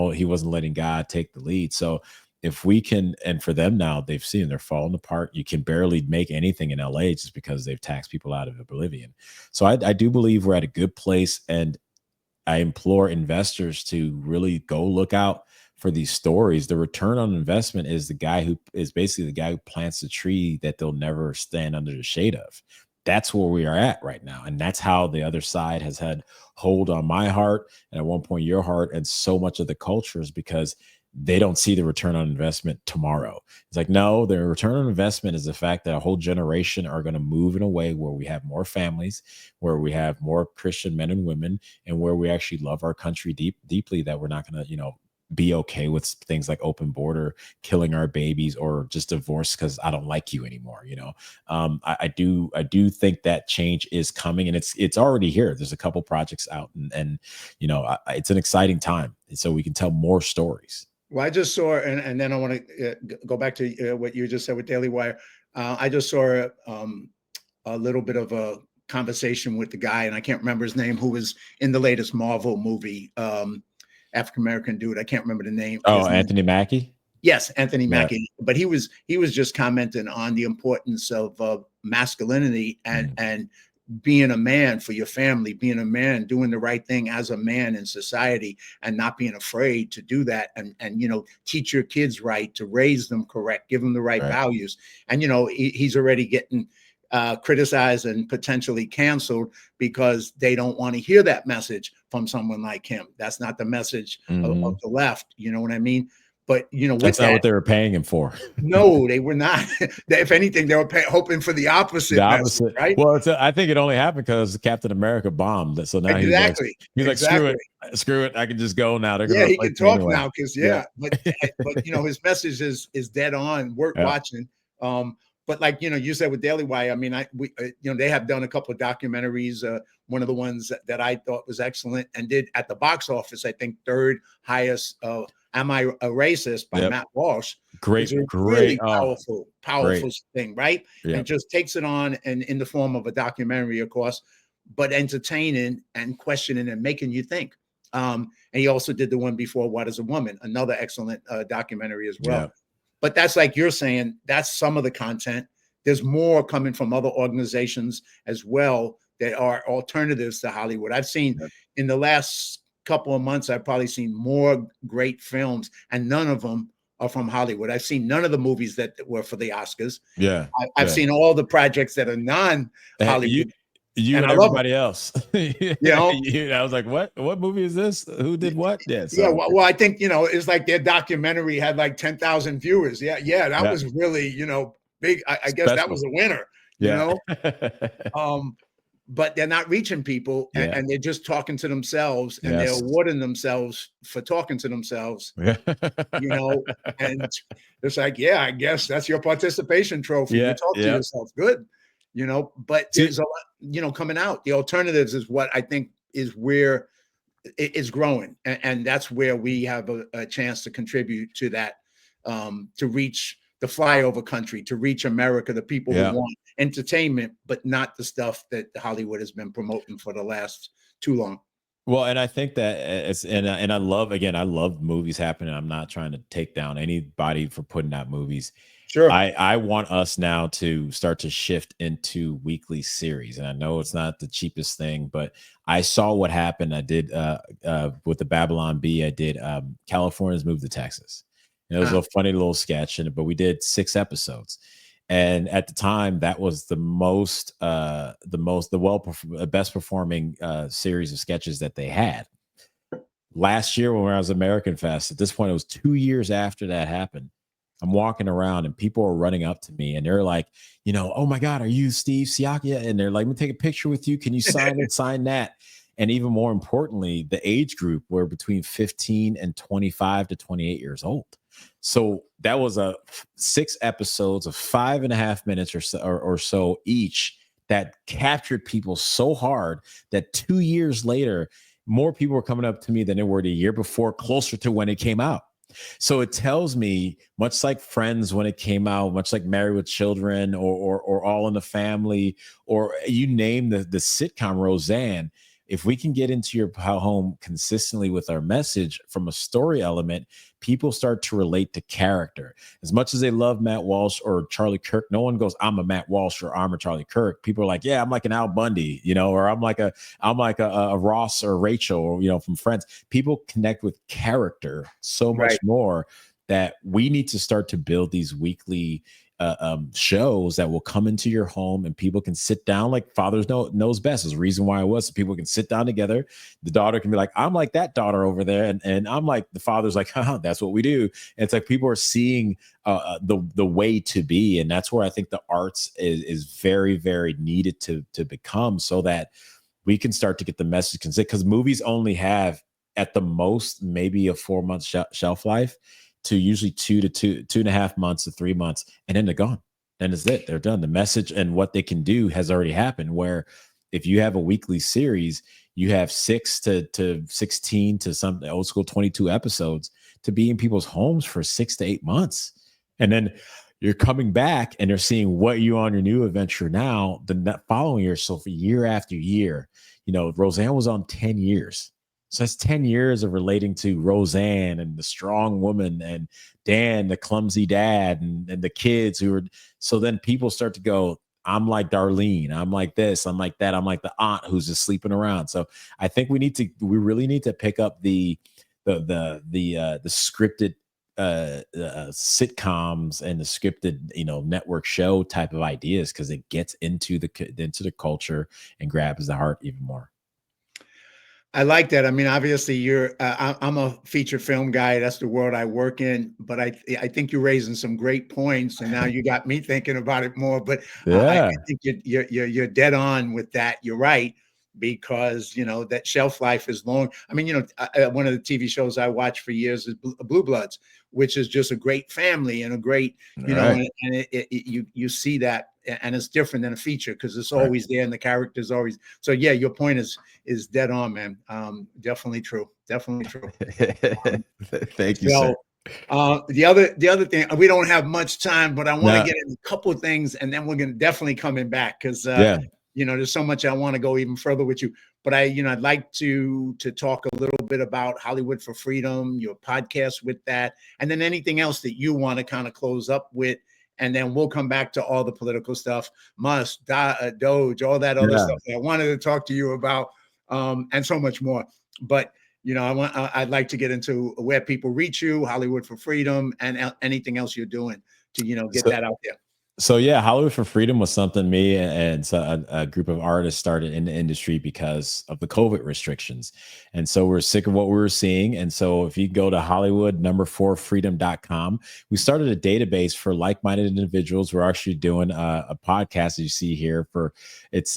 letting God take the lead. So if we can, and for them now, they've seen they're falling apart. You can barely make anything in LA just because they've taxed people out of oblivion. So I do believe we're at a good place, and I implore investors to really go look out for these stories. The return on investment is basically the guy who plants a tree that they'll never stand under the shade of. That's where we are at right now. And that's how the other side has had hold on my heart, and at one point your heart, and so much of the culture, is because they don't see the return on investment tomorrow. It's like, no, the return on investment is the fact that a whole generation are going to move in a way where we have more families, where we have more Christian men and women, and where we actually love our country deeply, that we're not going to, be okay with things like open border, killing our babies, or just divorce because I don't like you anymore. I do think that change is coming, and it's already here. There's a couple projects out, and it's an exciting time, and so we can tell more stories. Well, I just saw, and then I want to go back to what you just said with Daily Wire. I just saw a little bit of a conversation with the guy, and I can't remember his name, who was in the latest Marvel movie. African-American dude. I can't remember the name. Oh, Anthony Mackie? Yes, Anthony Yeah. Mackie. But he was just commenting on the importance of masculinity and being a man for your family, being a man, doing the right thing as a man in society, and not being afraid to do that, and teach your kids right, to raise them correct, give them the right values. And he's already getting criticized and potentially canceled because they don't want to hear that message from someone like him. That's not the message of the left. You know what I mean? But that's not what they were paying him for. No, they were not. If anything, they were hoping for the opposite. Message, right? Well, I think it only happened because Captain America bombed. So now he's like, screw it. I can just go now. He can talk now because but his message is dead on. Worth watching. But like you said with Daily Wire, I mean, they have done a couple of documentaries. One of the ones that I thought was excellent and did at the box office, I think third highest. Am I a Racist by Matt Walsh? Great, really powerful thing, right? Yep. And just takes it on and in the form of a documentary, of course, but entertaining and questioning and making you think. And he also did the one before, What is a Woman? Another excellent documentary as well. Yep. But that's like you're saying, that's some of the content. There's more coming from other organizations as well that are alternatives to Hollywood. I've seen in the last couple of months, I've probably seen more great films, and none of them are from Hollywood. I've seen none of the movies that were for the Oscars. Yeah. I've seen all the projects that are non-Hollywood. You and everybody else. I was like, what movie is this? Who did what? Well, I think it's like their documentary had like 10,000 viewers. That was really big. I guess that was a winner. but they're not reaching people, Yeah. and they're just talking to themselves, and they're Yes. awarding themselves for talking to themselves, you know, and it's like, yeah, I guess that's your participation trophy. You Yeah. talk to Yeah. yourself. Good. But See, there's a lot, coming out. The alternatives is what I think is where it is growing. And that's where we have a chance to contribute to that, to reach the flyover country, to reach America, the people who yeah. want entertainment, but not the stuff that Hollywood has been promoting for the last too long. Well, and I think that it's and I love, again, I love movies happening. I'm not trying to take down anybody for putting out movies. Sure. I want us now to start to shift into weekly series, and I know it's not the cheapest thing, but I saw what happened. I did with the Babylon Bee. I did California's Moved to Texas. And it was Ah, a funny little sketch, and but we did 6 episodes. And at the time, that was the best performing series of sketches that they had. Last year, when I was American Fest, at this point, it was 2 years after that happened. I'm walking around and people are running up to me and they're like, oh my God, are you Steve Siakia? And they're like, let me take a picture with you. Can you sign that? And even more importantly, the age group were between 15 and 25 to 28 years old. So that was 6 episodes of 5.5 minutes or so each that captured people so hard that 2 years later, more people were coming up to me than they were the year before, closer to when it came out. So it tells me, much like Friends when it came out, much like Married with Children, or All in the Family, or you name the sitcom Roseanne. If we can get into your home consistently with our message from a story element, people start to relate to character. As much as they love Matt Walsh or Charlie Kirk, no one goes, I'm a Matt Walsh or I'm a Charlie Kirk. People are like, yeah, I'm like an Al Bundy, or I'm like a Ross or Rachel, or, from Friends. People connect with character so much right. more that we need to start to build these weekly shows that will come into your home and people can sit down, like Fathers Knows Best is the reason why it was, so people can sit down together. The daughter can be like, I'm like that daughter over there, and I'm like, the father's like, that's what we do. And it's like people are seeing the way to be, and that's where I think the arts is very, very needed to become, so that we can start to get the message consistent, because movies only have at the most maybe a 4 month shelf life, to usually 2.5 months to 3 months, and then they're gone. Then it's it. They're done. The message and what they can do has already happened. Where if you have a weekly series, you have 6 to 16 to some old school 22 episodes to be in people's homes for 6 to 8 months. And then you're coming back and they're seeing what you on your new adventure now, the following year. So for year after year, Roseanne was on 10 years. So that's 10 years of relating to Roseanne and the strong woman, and Dan, the clumsy dad, and the kids who are. So then people start to go, I'm like Darlene. I'm like this. I'm like that. I'm like the aunt who's just sleeping around. So I think we really need to pick up the scripted sitcoms and the scripted, network show type of ideas, because it gets into the culture and grabs the heart even more. I like that. I mean, obviously, I'm a feature film guy. That's the world I work in. But I think you're raising some great points, and now you got me thinking about it more. But I Yeah. think you're dead on with that. You're right, because that shelf life is long. I mean, one of the TV shows I watched for years is Blue Bloods, which is just a great family and a great, All right. and you see that, and it's different than a feature because it's Right. always there and the characters always. So yeah, your point is dead on, man. Definitely true. Definitely true. Thank you, sir. So the other thing, we don't have much time, but I want to No, get in a couple of things, and then we're gonna definitely coming back, because yeah. there's so much I want to go even further with you. But I'd like to talk a little bit about Hollywood for Freedom, your podcast with that, and then anything else that you want to kind of close up with. And then we'll come back to all the political stuff, Doge, all that other Yeah. stuff that I wanted to talk to you about, and so much more. But I'd like to get into where people reach you, Hollywood for Freedom, and anything else you're doing to get So that out there. So yeah, Hollywood for Freedom was something me and so a group of artists started in the industry because of the COVID restrictions. And so we're sick of what we were seeing. And so if you go to Hollywood number 4freedom.com, we started a database for like-minded individuals. We're actually doing a podcast, as you see here, for it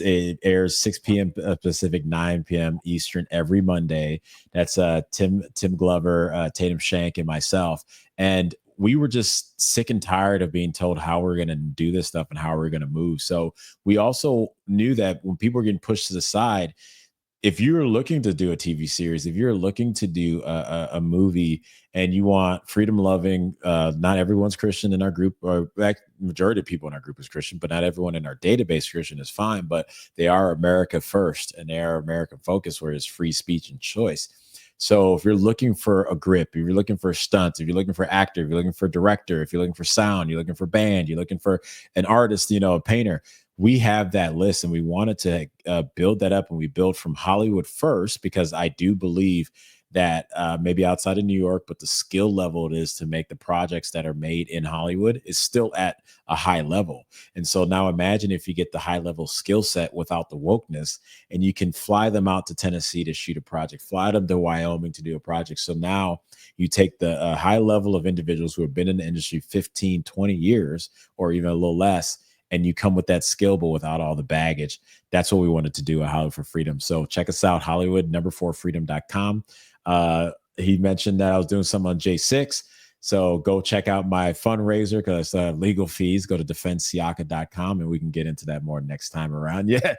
airs 6 p.m. Pacific, 9 p.m. Eastern every Monday. That's Tim Glover, Tatum Shank, and myself. And we were just sick and tired of being told how we're going to do this stuff and how we're going to move. So we also knew that when people were getting pushed to the side, if you're looking to do a TV series, if you're looking to do a movie and you want freedom loving, not everyone's Christian in our group, or like majority of people in our group is Christian, but not everyone in our database Christian is fine, but they are America first and they are American focused, where it's free speech and choice. So if you're looking for a grip, if you're looking for stunts, if you're looking for actor, if you're looking for director, if you're looking for sound, you're looking for band, you're looking for an artist, a painter, we have that list and we wanted to build that up, and we build from Hollywood first because I do believe that maybe outside of New York, but the skill level it is to make the projects that are made in Hollywood is still at a high level. And so now imagine if you get the high level skill set without the wokeness, and you can fly them out to Tennessee to shoot a project, fly them to Wyoming to do a project. So now you take the high level of individuals who have been in the industry 15, 20 years, or even a little less, and you come with that skill, but without all the baggage. That's what we wanted to do at Hollywood for Freedom. So check us out, Hollywood number 4freedom.com. He mentioned that I was doing something on J6. So go check out my fundraiser because legal fees. Go to defendsiaka.com and we can get into that more next time around. Yeah.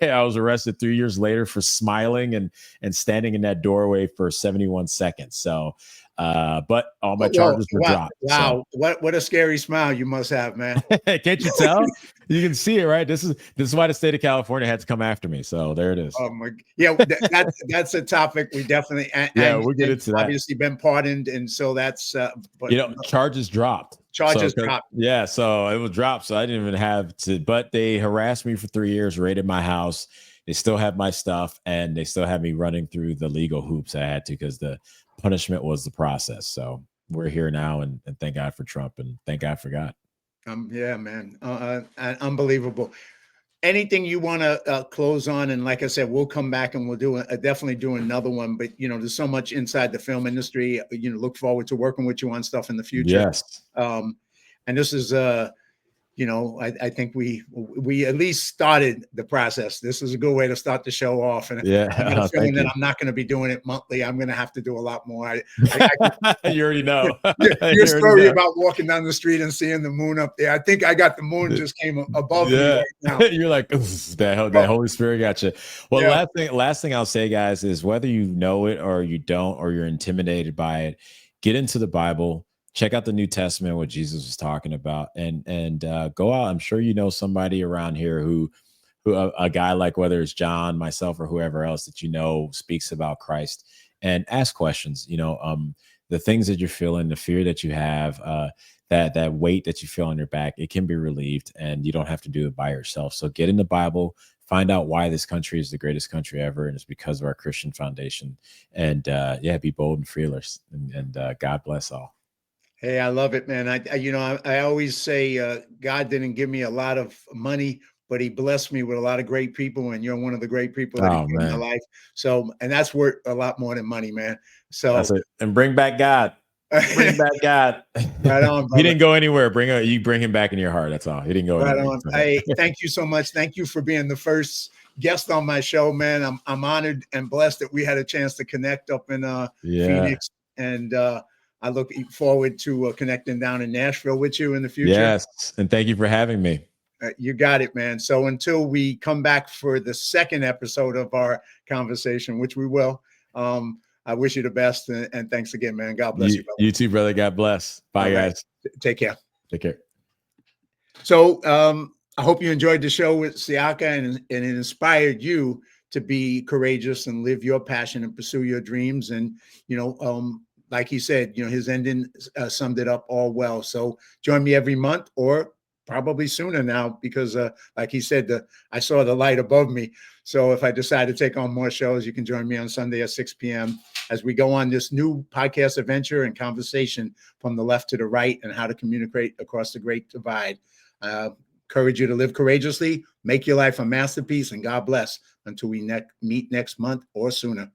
I was arrested 3 years later for smiling and standing in that doorway for 71 seconds. So but all my charges were Wow, dropped. So wow, what a scary smile you must have, man. can't you tell? You can see it, right? This is why the state of California had to come after me. So there it is. Oh my, yeah, that's a topic we definitely Yeah, and we'll get into that. obviously been pardoned, and so that's but Charges dropped. charges dropped. Yeah, so it was dropped. So I didn't even have to, but they harassed me for 3 years, raided my house. They still have my stuff, and they still have me running through the legal hoops I had to because the punishment was the process. So we're here now, and thank God for Trump, and thank God for God. Yeah, man, unbelievable. Anything you want to close on, and like I said, we'll come back and we'll do definitely do another one, but there's so much inside the film industry. Look forward to working with you on stuff in the future. Yes. And this is I think we at least started the process. This is a good way to start the show off. And Yeah. I got a feeling Thank that you. I'm not going to be doing it monthly. I'm going to have to do a lot more. You already know. Your You already story know. about walking down the street and seeing the moon up there. I think I got the moon just came above me Yeah. right now. You're like, "Oof, that Holy Spirit got you." Well, Yeah. last thing I'll say, guys, is whether you know it or you don't, or you're intimidated by it, get into the Bible, check out the New Testament, what Jesus was talking about, and go out. I'm sure you know somebody around here who a guy like, whether it's John, myself, or whoever else that speaks about Christ, and ask questions. The things that you're feeling, the fear that you have, that weight that you feel on your back, it can be relieved, and you don't have to do it by yourself. So get in the Bible, find out why this country is the greatest country ever, and it's because of our Christian foundation. And yeah, be bold and fearless, and God bless all. Hey, I love it, man. I always say God didn't give me a lot of money, but He blessed me with a lot of great people, and you're one of the great people that He Oh put in my man, life. So, and that's worth a lot more than money, man. that's So, it. And bring back God. Bring back God. right on, He brother. didn't go anywhere. You bring him back in your heart. That's all. He didn't go Right anywhere. on. Hey, thank you so much. Thank you for being the first guest on my show, man. I'm honored and blessed that we had a chance to connect up in Yeah. Phoenix, and I look forward to connecting down in Nashville with you in the future. Yes. And thank you for having me. You got it, man. So until we come back for the second episode of our conversation, which we will, I wish you the best, and thanks again, man. God bless you, brother. You too, brother. God bless. Bye, All right. guys. Take care. Take care. So I hope you enjoyed the show with Siaka, and it inspired you to be courageous and live your passion and pursue your dreams. And, like he said, his ending summed it up all well. So join me every month, or probably sooner now, because like he said, I saw the light above me. So if I decide to take on more shows, you can join me on Sunday at 6 p.m. as we go on this new podcast adventure and conversation from the left to the right, and how to communicate across the great divide. Encourage you to live courageously, make your life a masterpiece, and God bless until we meet next month or sooner.